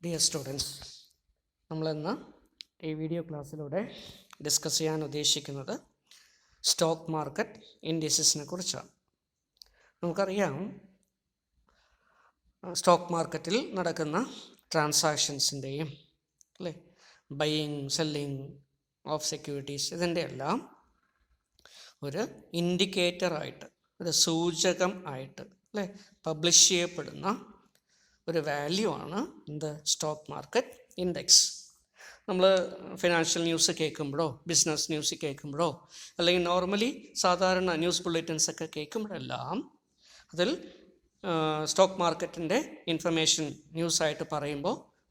Dear students, നമ്മളിന്ന് ഈ video ക്ലാസ്സിലൂടെ discuss ചെയ്യാൻ ഉദ്ദേശിക്കുന്നത് സ്റ്റോക്ക് മാർക്കറ്റ് ഇൻഡിസസിനെ കുറിച്ചാണ്. നമുക്കറിയാം, സ്റ്റോക്ക് മാർക്കറ്റിൽ നടക്കുന്ന ട്രാൻസാക്ഷൻസിൻ്റെയും അല്ലേ, ബൈയിങ് സെല്ലിങ് ഓഫ് സെക്യൂരിറ്റീസ്, ഇതിൻ്റെ എല്ലാം ഒരു ഇൻഡിക്കേറ്ററായിട്ട്, ഒരു സൂചകം ആയിട്ട് അല്ലേ പബ്ലിഷ് ചെയ്യപ്പെടുന്ന ഒരു വാല്യൂ ആണ് എന്ത്? Stock market index. നമ്മൾ ഫിനാൻഷ്യൽ ന്യൂസ് കേൾക്കുമ്പോഴോ ബിസിനസ് ന്യൂസ് കേൾക്കുമ്പോഴോ അല്ലെങ്കിൽ നോർമലി സാധാരണ ന്യൂസ് ബുള്ളറ്റിൻസ് ഒക്കെ കേൾക്കുമ്പോഴെല്ലാം അതിൽ സ്റ്റോക്ക് മാർക്കറ്റിൻ്റെ ഇൻഫർമേഷൻ ന്യൂസായിട്ട്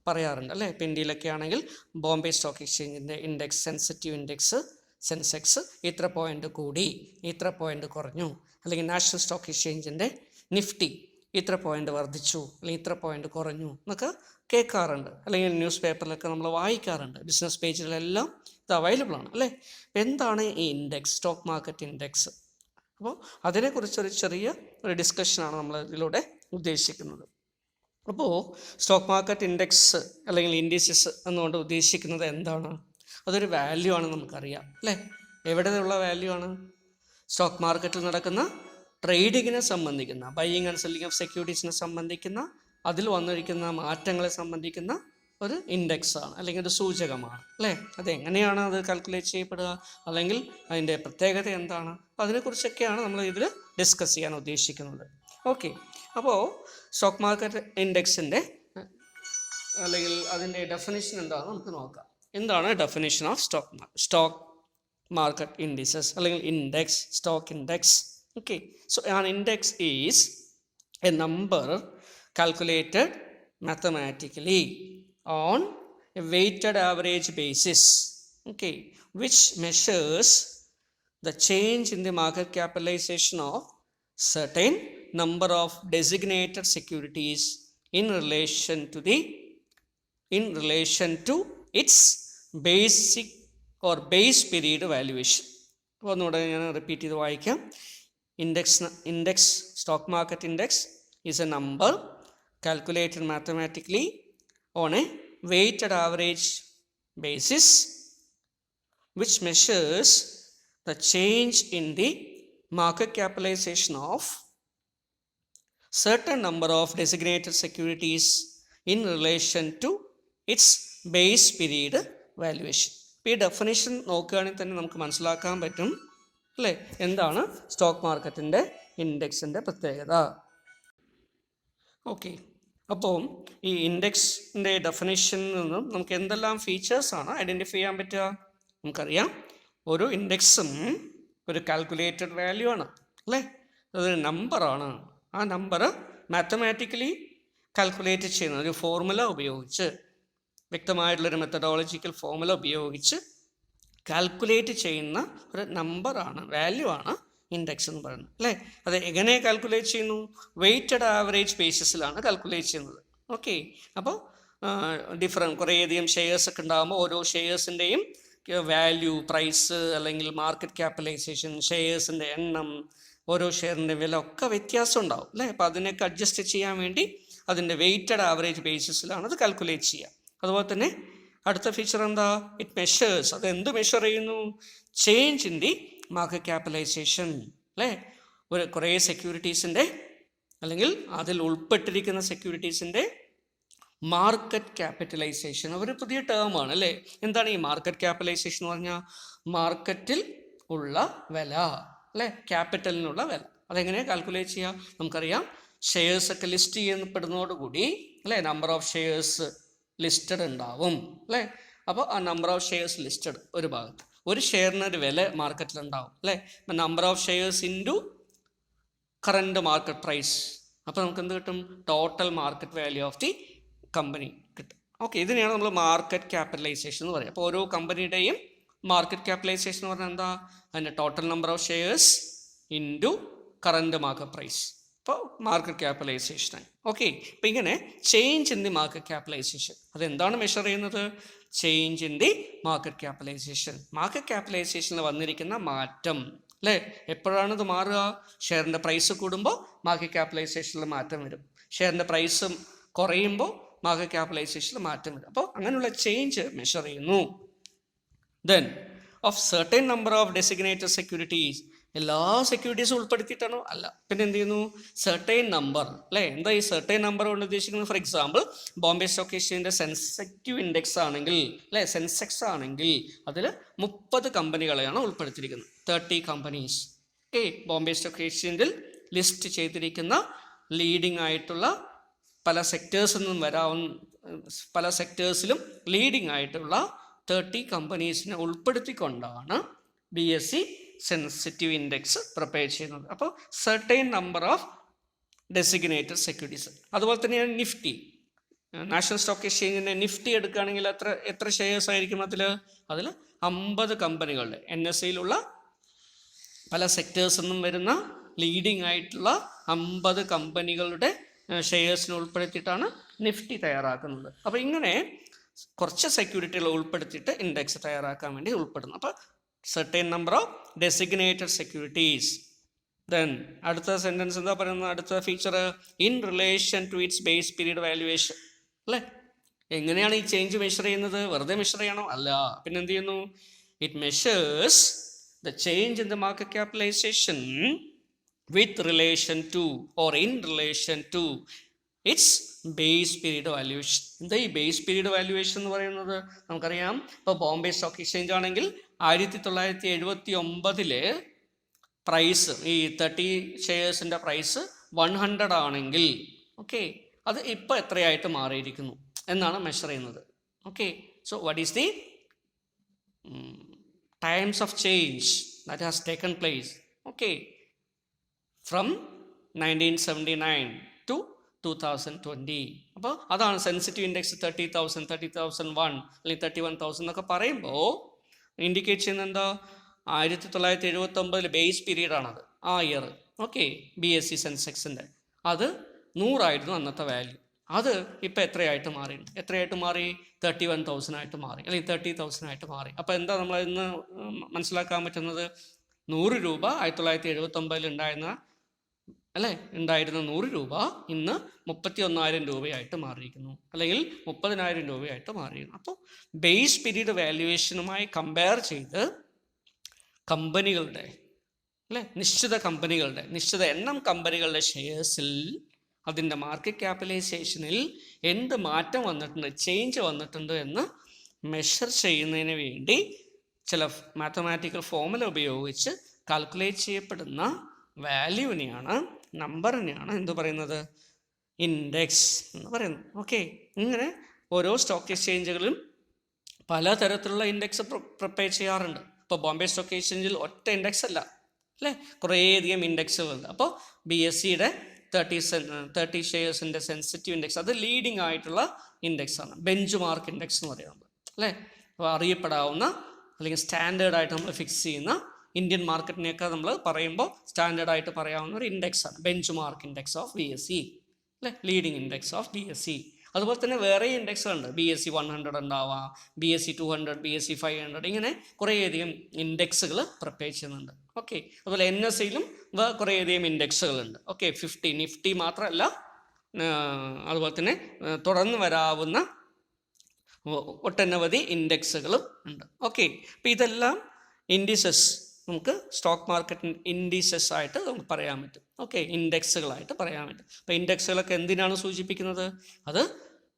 പറയാറുണ്ട് അല്ലേ. ഇപ്പോൾ ഇന്ത്യയിലൊക്കെ ആണെങ്കിൽ ബോംബെ സ്റ്റോക്ക് എക്സ്ചേഞ്ചിൻ്റെ ഇൻഡെക്സ്, സെൻസിറ്റീവ് ഇൻഡെക്സ് സെൻസെക്സ് ഇത്ര പോയിൻ്റ് കൂടി, ഇത്ര പോയിൻ്റ് കുറഞ്ഞു, അല്ലെങ്കിൽ നാഷണൽ സ്റ്റോക്ക് എക്സ്ചേഞ്ചിൻ്റെ നിഫ്റ്റി ഇത്ര പോയിൻ്റ് വർദ്ധിച്ചു, അല്ലെങ്കിൽ ഇത്ര പോയിൻ്റ് കുറഞ്ഞു എന്നൊക്കെ കേൾക്കാറുണ്ട്. അല്ലെങ്കിൽ ന്യൂസ് പേപ്പറിലൊക്കെ നമ്മൾ വായിക്കാറുണ്ട്. ബിസിനസ് പേജിലെല്ലാം ഇത് അവൈലബിൾ ആണ് അല്ലേ. എന്താണ് ഈ ഇൻഡെക്സ്, സ്റ്റോക്ക് മാർക്കറ്റ് ഇൻഡെക്സ്? അപ്പോൾ അതിനെക്കുറിച്ചൊരു ചെറിയ ഒരു ഡിസ്കഷനാണ് നമ്മൾ ഇതിലൂടെ ഉദ്ദേശിക്കുന്നത്. അപ്പോൾ സ്റ്റോക്ക് മാർക്കറ്റ് ഇൻഡെക്സ് അല്ലെങ്കിൽ ഇൻഡിസസ് എന്നുകൊണ്ട് ഉദ്ദേശിക്കുന്നത് എന്താണ്? അതൊരു വാല്യൂ ആണ്, നമുക്കറിയാം അല്ലേ. എവിടെയുള്ള വാല്യൂ ആണ്? സ്റ്റോക്ക് മാർക്കറ്റിൽ നടക്കുന്ന ട്രേഡിങ്ങിനെ സംബന്ധിക്കുന്ന, ബൈയിങ് ആൻഡ് സെല്ലിങ് ഓഫ് സെക്യൂരിറ്റീസിനെ സംബന്ധിക്കുന്ന, അതിൽ വന്നിരിക്കുന്ന മാറ്റങ്ങളെ സംബന്ധിക്കുന്ന ഒരു ഇൻഡെക്സ് ആണ്, അല്ലെങ്കിൽ ഒരു സൂചകമാണ് അല്ലേ. അതെങ്ങനെയാണ് അത് കാൽക്കുലേറ്റ് ചെയ്യപ്പെടുക, അല്ലെങ്കിൽ അതിൻ്റെ പ്രത്യേകത എന്താണ്? അതിനെക്കുറിച്ചൊക്കെയാണ് നമ്മൾ ഇതിൽ ഡിസ്കസ് ചെയ്യാൻ ഉദ്ദേശിക്കുന്നത്. ഓക്കെ, അപ്പോൾ സ്റ്റോക്ക് മാർക്കറ്റ് ഇൻഡെക്സിൻ്റെ അല്ലെങ്കിൽ അതിൻ്റെ ഡെഫിനിഷൻ എന്താണെന്ന് നമുക്ക് നോക്കാം. എന്താണ് definition of stock market indices അല്ലെങ്കിൽ index, stock index? Okay, so an index is a number calculated mathematically on a weighted average basis, okay, which measures the change in the market capitalization of certain number of designated securities in relation to its basic or base period valuation. ഒന്നുകൂടെ ഞാൻ repeat ചെയ്ത് വായിക്കാം. Index, stock market index is a number calculated mathematically on a weighted average basis which measures the change in the market capitalization of certain number of designated securities in relation to its base period valuation. ഈ definition നോക്കുകയാണെങ്കിൽ തന്നെ നമുക്ക് മനസ്സിലാക്കാൻ പറ്റും അല്ലേ എന്താണ് stock മാർക്കറ്റിൻ്റെ ഇൻഡെക്സിൻ്റെ പ്രത്യേകത. ഓക്കെ, അപ്പോൾ ഈ ഇൻഡെക്സിൻ്റെ ഡെഫിനിഷനിൽ നിന്നും നമുക്ക് എന്തെല്ലാം ഫീച്ചേഴ്സാണ് ഐഡൻറ്റിഫൈ ചെയ്യാൻ പറ്റുക? നമുക്കറിയാം, ഒരു ഇൻഡെക്സും ഒരു കാൽക്കുലേറ്റഡ് വാല്യൂ ആണ് അല്ലേ. അതൊരു നമ്പറാണ്. ആ നമ്പർ മാത്തമാറ്റിക്കലി കാൽക്കുലേറ്റ് ചെയ്യുന്ന ഒരു ഫോർമുല ഉപയോഗിച്ച്, വ്യക്തമായിട്ടുള്ളൊരു മെത്തഡോളജിക്കൽ ഫോർമുല ഉപയോഗിച്ച് കാൽക്കുലേറ്റ് ചെയ്യുന്ന ഒരു നമ്പറാണ്, വാല്യൂ ആണ് ഇൻഡെക്സ് എന്ന് പറയുന്നത് അല്ലേ. അത് എങ്ങനെ കാൽക്കുലേറ്റ് ചെയ്യുന്നു? വെയ്റ്റഡ് ആവറേജ് ബേസിസിലാണ് കാൽക്കുലേറ്റ് ചെയ്യുന്നത്. ഓക്കെ, അപ്പോൾ കുറേയധികം ഷെയർസ് ഒക്കെ ഉണ്ടാകുമ്പോൾ ഓരോ ഷെയർസിൻ്റെയും വാല്യൂ, പ്രൈസ് അല്ലെങ്കിൽ മാർക്കറ്റ് ക്യാപിറ്റലൈസേഷൻ, ഷെയർസിൻ്റെ എണ്ണം, ഓരോ ഷെയറിൻ്റെ വില ഒക്കെ വ്യത്യാസം ഉണ്ടാവും അല്ലേ. അപ്പോൾ അതിനൊക്കെ അഡ്ജസ്റ്റ് ചെയ്യാൻ വേണ്ടി അതിൻ്റെ വെയ്റ്റഡ് ആവറേജ് ബേസിസിലാണ് അത് കാൽക്കുലേറ്റ് ചെയ്യുക. അതുപോലെ തന്നെ അടുത്ത ഫീച്ചർ എന്താ? It measures. അത് എന്ത് മെഷർ ചെയ്യുന്നു? Change in the market capitalisation അല്ലേ. കുറേ സെക്യൂരിറ്റീസിൻ്റെ അല്ലെങ്കിൽ അതിൽ ഉൾപ്പെട്ടിരിക്കുന്ന സെക്യൂരിറ്റീസിൻ്റെ മാർക്കറ്റ് ക്യാപിറ്റലൈസേഷൻ ഒരു പുതിയ ടേമാണ് അല്ലേ. എന്താണ് ഈ മാർക്കറ്റ് ക്യാപിറ്റലൈസേഷൻ എന്ന് പറഞ്ഞാൽ? മാർക്കറ്റിൽ ഉള്ള വില അല്ലേ, ക്യാപിറ്റലിനുള്ള വില. അതെങ്ങനെയാണ് കാൽക്കുലേറ്റ് ചെയ്യുക? നമുക്കറിയാം, ഷെയർസൊക്കെ ലിസ്റ്റ് ചെയ്യപ്പെടുന്നതോടുകൂടി അല്ലേ നമ്പർ ഓഫ് ഷെയർസ് ലിസ്റ്റഡ് ഉണ്ടാവും അല്ലേ. അപ്പോൾ ആ നമ്പർ ഓഫ് ഷെയർസ് ലിസ്റ്റഡ് ഒരു ഭാഗത്ത്, ഒരു ഷെയറിന് ഒരു വില മാർക്കറ്റിലുണ്ടാവും അല്ലേ. Number of shares into current market price. അപ്പോൾ നമുക്ക് എന്ത് കിട്ടും? Total market value of the company കിട്ടും. ഓക്കെ, ഇതിനെയാണ് നമ്മൾ മാർക്കറ്റ് ക്യാപിറ്റലൈസേഷൻ എന്ന് പറയുക. അപ്പോൾ ഓരോ കമ്പനിയുടെയും മാർക്കറ്റ് ക്യാപിറ്റലൈസേഷൻ എന്ന് പറഞ്ഞാൽ എന്താ? അതിൻ്റെ total number of shares into current market price. അപ്പോൾ മാർക്കറ്റ് ക്യാപിറ്റലൈസേഷൻ. ഓക്കെ, അപ്പോൾ ഇങ്ങനെ change in the market capitalization അതെന്താണ് മെഷർ ചെയ്യുന്നത്? Change in the market capitalization. Market ക്യാപിറ്റലൈസേഷനിൽ വന്നിരിക്കുന്ന മാറ്റം അല്ലേ. എപ്പോഴാണ് ഇത് മാറുക? ഷെയറിൻ്റെ പ്രൈസ് കൂടുമ്പോൾ മാർക്കറ്റ് ക്യാപിറ്റലൈസേഷനിൽ മാറ്റം വരും. ഷെയറിൻ്റെ പ്രൈസ് കുറയുമ്പോൾ മാർക്കറ്റ് ക്യാപിറ്റലൈസേഷനിൽ മാറ്റം വരും. അപ്പോൾ അങ്ങനെയുള്ള ചേഞ്ച് മെഷർ ചെയ്യുന്നു. Then of certain number of designated securities, എല്ലാ സെക്യൂരിറ്റീസും ഉൾപ്പെടുത്തിയിട്ടാണോ? അല്ല. പിന്നെ എന്ത് ചെയ്യുന്നു? സർട്ടൈൻ നമ്പർ, അല്ലേ? എന്താ ഈ സർട്ടൈൻ നമ്പർ കൊണ്ട് ഉദ്ദേശിക്കുന്നത്? ഫോർ എക്സാമ്പിൾ ബോംബെ സ്റ്റോക്ക് എക്സ്ചേഞ്ചിൻ്റെ സെൻസെറ്റീവ് ഇൻഡെക്സ് ആണെങ്കിൽ, അല്ലേ, സെൻസെക്സ് ആണെങ്കിൽ അതിൽ 30 കമ്പനികളെയാണ് ഉൾപ്പെടുത്തിയിരിക്കുന്നത്. 30 കമ്പനീസ്. ഓക്കെ, ബോംബെ സ്റ്റോക്ക് എക്സ്ചേഞ്ചിൽ ലിസ്റ്റ് ചെയ്തിരിക്കുന്ന ലീഡിംഗ് ആയിട്ടുള്ള പല സെക്ടേഴ്സിൽ നിന്നും പല സെക്ടേഴ്സിലും ലീഡിംഗ് ആയിട്ടുള്ള 30 കമ്പനീസിനെ ഉൾപ്പെടുത്തിക്കൊണ്ടാണ് BSE സെൻസിറ്റീവ് ഇൻഡെക്സ് പ്രിപ്പയർ ചെയ്യുന്നത്. അപ്പോൾ certain number of designated securities. അതുപോലെ തന്നെയാണ് നിഫ്റ്റി. നാഷണൽ സ്റ്റോക്ക് എക്സ്ചേഞ്ചിൻ്റെ നിഫ്റ്റി എടുക്കുകയാണെങ്കിൽ എത്ര ഷെയർസ് ആയിരിക്കും അതിൽ 50 കമ്പനികളുടെ NSEയിലുള്ള പല സെക്ടേഴ്സിൽ നിന്നും വരുന്ന ലീഡിംഗ് ആയിട്ടുള്ള 50 കമ്പനികളുടെ ഷെയർസിനെ ഉൾപ്പെടുത്തിയിട്ടാണ് നിഫ്റ്റി തയ്യാറാക്കുന്നത്. അപ്പോൾ ഇങ്ങനെ കുറച്ച് സെക്യൂരിറ്റികൾ ഉൾപ്പെടുത്തിയിട്ട് ഇൻഡെക്സ് തയ്യാറാക്കാൻ വേണ്ടി ഉൾപ്പെടുന്നു. അപ്പോൾ certain number of designated securities. Then അടുത്ത സെൻറ്റൻസ് എന്താ പറയുന്നത്? അടുത്ത feature in relation to its base period valuation, അല്ലേ? എങ്ങനെയാണ് ഈ ചേഞ്ച് മെഷർ ചെയ്യുന്നത്? വെറുതെ മെഷർ ചെയ്യണോ? അല്ല. പിന്നെ എന്ത് ചെയ്യുന്നു? It measures the change in the market capitalisation with relation to or in relation to its base period valuation. എന്താ ഈ ബേസ് പീരീഡ് വാല്യുവേഷൻ എന്ന് പറയുന്നത്? നമുക്കറിയാം, ഇപ്പോൾ ബോംബെ സ്റ്റോക്ക് എക്സ്ചേഞ്ച് ആണെങ്കിൽ 1979 പ്രൈസ്, ഈ 30 ഷെയർസിൻ്റെ പ്രൈസ് 100 ആണെങ്കിൽ, ഓക്കെ, അത് ഇപ്പോൾ എത്രയായിട്ട് മാറിയിരിക്കുന്നു എന്നാണ് മെഷർ ചെയ്യുന്നത്. Okay, so what is the times of change that has taken place, okay, from 1979 to 2020. അപ്പോൾ അതാണ് സെൻസിറ്റീവ് ഇൻഡെക്സ് 30,000, 30,001 അല്ലെങ്കിൽ 31,000 എന്നൊക്കെ പറയുമ്പോൾ ഇൻഡിക്കേറ്റ് ചെയ്യുന്നത് എന്താ? 1979 ബേസ് പീരീഡാണത്, ആ ഇയർ. ഓക്കെ, BSE സെൻസെക്സിൻ്റെ അത് 100 ആയിരുന്നു അന്നത്തെ വാല്യൂ. അത് ഇപ്പോൾ എത്രയായിട്ട് മാറി? 31,000 ആയിട്ട് മാറി, അല്ലെങ്കിൽ 30,000 ആയിട്ട് മാറി. അപ്പോൾ എന്താ നമ്മൾ ഇന്ന് മനസ്സിലാക്കാൻ പറ്റുന്നത്? 100 രൂപ 1979 ഉണ്ടായിരുന്ന 100 രൂപ ഇന്ന് 31,000 രൂപയായിട്ട് മാറിയിരിക്കുന്നു, അല്ലെങ്കിൽ 30,000 രൂപയായിട്ട് മാറിയിരിക്കുന്നു. അപ്പോൾ ബേസ് പീരീഡ് വാല്യുവേഷനുമായി കമ്പയർ ചെയ്ത് കമ്പനികളുടെ, അല്ലേ, നിശ്ചിത എണ്ണം കമ്പനികളുടെ ഷെയർസിൽ അതിൻ്റെ മാർക്കറ്റ് ക്യാപിറ്റലൈസേഷനിൽ എന്ത് മാറ്റം വന്നിട്ടുണ്ട്, ചേഞ്ച് വന്നിട്ടുണ്ട് എന്ന് മെഷർ ചെയ്യുന്നതിന് വേണ്ടി ചില മാത്തമാറ്റിക്കൽ ഫോർമുല ഉപയോഗിച്ച് കാൽക്കുലേറ്റ് ചെയ്യപ്പെടുന്ന വാല്യൂവിനെയാണ്, നമ്പറിനെയാണ് എന്ത് പറയുന്നത്? ഇൻഡെക്സ് എന്ന് പറയുന്നത്. ഓക്കെ, ഇങ്ങനെ ഓരോ സ്റ്റോക്ക് എക്സ്ചേഞ്ചുകളിലും പലതരത്തിലുള്ള ഇൻഡെക്സ് പ്രിപ്പയർ ചെയ്യാറുണ്ട്. ഇപ്പോൾ ബോംബെ സ്റ്റോക്ക് എക്സ്ചേഞ്ചിൽ ഒറ്റ ഇൻഡെക്സ് അല്ല, അല്ലേ, കുറേയധികം ഇൻഡെക്സുകളുണ്ട്. അപ്പോൾ BSEയുടെ 30 ഷെയർസിൻ്റെ സെൻസിറ്റീവ് ഇൻഡെക്സ് അത് ലീഡിംഗ് ആയിട്ടുള്ള ഇൻഡെക്സ് ആണ്. ബെഞ്ച് മാർക്ക് ഇൻഡെക്സ് എന്ന് പറയുന്നത്, അല്ലേ, അപ്പോൾ അറിയപ്പെടാവുന്ന അല്ലെങ്കിൽ സ്റ്റാൻഡേർഡായിട്ട് നമ്മൾ ഫിക്സ് ചെയ്യുന്ന ഇന്ത്യൻ മാർക്കറ്റിനെയൊക്കെ നമ്മൾ പറയുമ്പോൾ സ്റ്റാൻഡേർഡായിട്ട് പറയാവുന്ന ഒരു ഇൻഡെക്സാണ് benchmark index of BSE, അല്ലേ, ലീഡിംഗ് ഇൻഡെക്സ് ഓഫ് BSE. അതുപോലെ തന്നെ വേറെ ഇൻഡെക്സുകളുണ്ട്. BSE 100 ഉണ്ടാവാം, BSE 200, BSE 500, ഇങ്ങനെ കുറേയധികം ഇൻഡെക്സുകൾ പ്രിപ്പയർ ചെയ്യുന്നുണ്ട്. ഓക്കെ, അതുപോലെ NSEയിലും കുറേയധികം ഇൻഡെക്സുകളുണ്ട്. ഓക്കെ, 50 നിഫ്റ്റി മാത്രമല്ല, അതുപോലെ തന്നെ തുടർന്ന് വരാവുന്ന ഒട്ടനവധി ഇൻഡെക്സുകളും ഉണ്ട്. ഓക്കെ, അപ്പോൾ ഇതെല്ലാം ഇൻഡിസസ്, നമുക്ക് സ്റ്റോക്ക് മാർക്കറ്റ് ഇൻഡിസസ് ആയിട്ട് നമുക്ക് പറയാൻ പറ്റും. ഓക്കെ, ഇൻഡെക്സുകളായിട്ട് പറയാൻ പറ്റും. അപ്പോൾ ഇൻഡെക്സുകളൊക്കെ എന്തിനാണ് സൂചിപ്പിക്കുന്നത്? അത്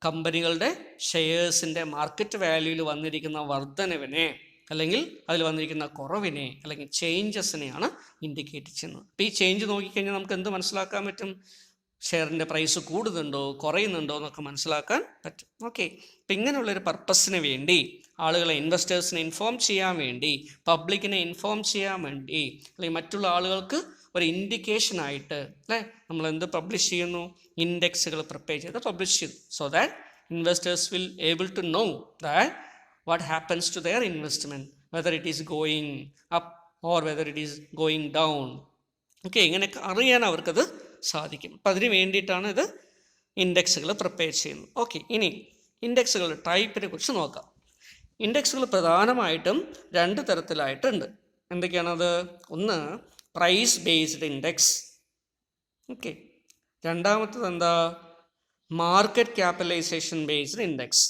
കമ്പനികളുടെ ഷെയർസിൻ്റെ മാർക്കറ്റ് വാല്യൂവിൽ വന്നിരിക്കുന്ന വർധനവിനെ, അല്ലെങ്കിൽ അതിൽ വന്നിരിക്കുന്ന കുറവിനെ, അല്ലെങ്കിൽ ചേഞ്ചസിനെയാണ് ഇൻഡിക്കേറ്റ് ചെയ്യുന്നത്. അപ്പോൾ ഈ ചേഞ്ച് നോക്കിക്കഴിഞ്ഞാൽ നമുക്ക് എന്ത് മനസ്സിലാക്കാൻ പറ്റും? ഷെയറിൻ്റെ പ്രൈസ് കൂടുന്നുണ്ടോ കുറയുന്നുണ്ടോ എന്നൊക്കെ മനസ്സിലാക്കാൻ പറ്റും. ഓക്കെ, അപ്പം ഇങ്ങനെയുള്ളൊരു പർപ്പസിന് വേണ്ടി, ആളുകളെ, ഇൻവെസ്റ്റേഴ്സിനെ ഇൻഫോം ചെയ്യാൻ വേണ്ടി, പബ്ലിക്കിനെ ഇൻഫോം ചെയ്യാൻ വേണ്ടി, അല്ലെങ്കിൽ മറ്റുള്ള ആളുകൾക്ക് ഒരു ഇൻഡിക്കേഷനായിട്ട്, അല്ലേ, നമ്മൾ എന്ത് പബ്ലിഷ് ചെയ്യുന്നു? ഇൻഡെക്സുകൾ പ്രിപ്പയർ ചെയ്ത് പബ്ലിഷ് ചെയ്യുന്നു. So that investors will able to know that what happens to their investment, whether it is going up or whether it is going down. Okay, ഇങ്ങനെയൊക്കെ അറിയാൻ അവർക്കത് സാധിക്കും. അപ്പം അതിന് വേണ്ടിയിട്ടാണ് ഇത് ഇൻഡെക്സുകൾ പ്രിപ്പയർ ചെയ്യുന്നത്. ഓക്കെ, ഇനി ഇൻഡെക്സുകളുടെ ടൈപ്പിനെ കുറിച്ച് നോക്കാം. ഇൻഡെക്സുകൾ പ്രധാനമായിട്ടും 2 തരത്തിലായിട്ടുണ്ട്. എന്തൊക്കെയാണത്? ഒന്ന് പ്രൈസ് ബേസ്ഡ് ഇൻഡെക്സ്. ഓക്കെ, രണ്ടാമത്തത് എന്താ? Market capitalisation based index.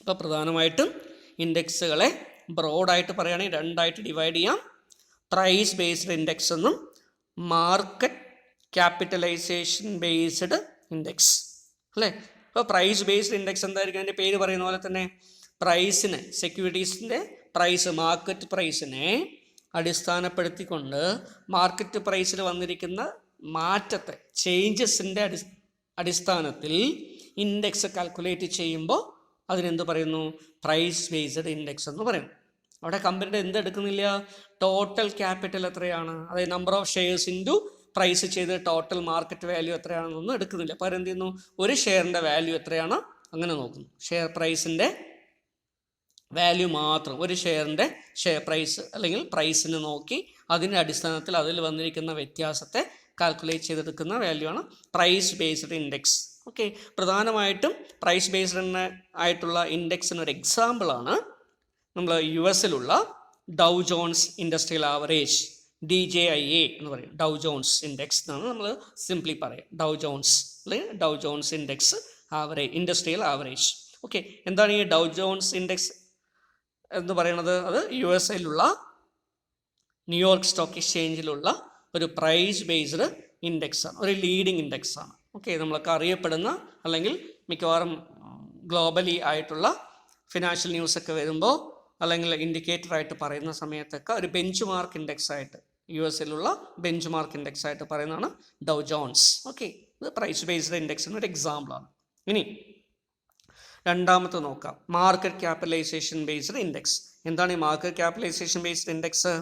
അപ്പോൾ പ്രധാനമായിട്ടും ഇൻഡെക്സുകളെ ബ്രോഡായിട്ട് പറയുകയാണെങ്കിൽ രണ്ടായിട്ട് ഡിവൈഡ് ചെയ്യാം. പ്രൈസ് ബേസ്ഡ് ഇൻഡെക്സ് എന്നും മാർക്കറ്റ് ക്യാപിറ്റലൈസേഷൻ ബേസ്ഡ് ഇൻഡെക്സ് അല്ലേ. അപ്പോൾ പ്രൈസ് ബേസ്ഡ് ഇൻഡെക്സ് എന്തായിരിക്കും? അതിൻ്റെ പേര് പറയുന്ന പോലെ തന്നെ പ്രൈസിനെ, സെക്യൂരിറ്റീസിൻ്റെ പ്രൈസ്, മാർക്കറ്റ് പ്രൈസിനെ അടിസ്ഥാനപ്പെടുത്തിക്കൊണ്ട് മാർക്കറ്റ് പ്രൈസിൽ വന്നിരിക്കുന്ന മാറ്റത്തെ, ചേഞ്ചസിൻ്റെ അടിസ്ഥാനത്തിൽ ഇൻഡെക്സ് കാൽക്കുലേറ്റ് ചെയ്യുമ്പോൾ അതിനെന്ത് പറയുന്നു? പ്രൈസ് ബേസ്ഡ് ഇൻഡെക്സ് എന്ന് പറയുന്നു. അവിടെ കമ്പനിയുടെ എന്തെടുക്കുന്നില്ല? ടോട്ടൽ ക്യാപിറ്റൽ എത്രയാണ്, അതായത് number of shares into price ചെയ്ത് ടോട്ടൽ മാർക്കറ്റ് വാല്യൂ എത്രയാണെന്നൊന്നും എടുക്കുന്നില്ല. അപ്പോൾ എന്ത് ചെയ്യുന്നു? ഒരു ഷെയറിൻ്റെ വാല്യൂ എത്രയാണ് അങ്ങനെ നോക്കുന്നു. ഷെയർ പ്രൈസിൻ്റെ വാല്യൂ മാത്രം, ഒരു ഷെയറിൻ്റെ ഷെയർ പ്രൈസ് അല്ലെങ്കിൽ പ്രൈസിന് നോക്കി അതിൻ്റെ അടിസ്ഥാനത്തിൽ അതിൽ വന്നിരിക്കുന്ന വ്യത്യാസത്തെ കാൽക്കുലേറ്റ് ചെയ്തെടുക്കുന്ന വാല്യൂ ആണ് പ്രൈസ് ബേസ്ഡ് ഇൻഡെക്സ്. ഓക്കെ, പ്രധാനമായിട്ടും പ്രൈസ് ബേസ്ഡ് ആയിട്ടുള്ള ഇൻഡെക്സിന് ഒരു എക്സാമ്പിളാണ് നമ്മൾ US-ലുള്ള Dow Jones industrial average, DJIA എന്ന് പറയും. ഡൗ ജോൺസ് ഇൻഡെക്സ് എന്നാണ് നമ്മൾ സിംപ്ലി പറയുക. ഡൗ ജോൺസ് അല്ലെങ്കിൽ ഡൗ John's index average, industrial average. Okay, എന്താണ് ഈ ഡൗ ജോൺസ് ഇൻഡെക്സ് എന്ന് പറയുന്നത്? അത് USA-ലുള്ള ന്യൂയോർക്ക് സ്റ്റോക്ക് എക്സ്ചേഞ്ചിലുള്ള ഒരു പ്രൈസ് ബേസ്ഡ് ഇൻഡെക്സ് ആണ്, ഒരു ലീഡിങ് ഇൻഡെക്സ് ആണ്. ഓക്കെ, നമ്മളൊക്കെ അറിയപ്പെടുന്ന അല്ലെങ്കിൽ മിക്കവാറും ഗ്ലോബലി ആയിട്ടുള്ള ഫിനാൻഷ്യൽ ന്യൂസൊക്കെ വരുമ്പോൾ അല്ലെങ്കിൽ ഇൻഡിക്കേറ്ററായിട്ട് പറയുന്ന സമയത്തൊക്കെ ഒരു ബെഞ്ച് മാർക്ക് ഇൻഡെക്സ് ആയിട്ട്, US-ലുള്ള ബെഞ്ച് മാർക്ക് ഇൻഡെക്സ് ആയിട്ട് പറയുന്നതാണ് ഡൗ ജോൺസ്. ഓക്കെ, ഇത് പ്രൈസ് ബേസ്ഡ് ഇൻഡെക്സിന് ഒരു എക്സാമ്പിളാണ്. ഇനി രണ്ടാമത്തെ നോക്കാം, മാർക്കറ്റ് ക്യാപിറ്റലൈസേഷൻ ബേസ്ഡ് ഇൻഡെക്സ്. എന്താണ് ഈ മാർക്കറ്റ് ക്യാപിറ്റലൈസേഷൻ ബേസ്ഡ് ഇൻഡെക്സ്?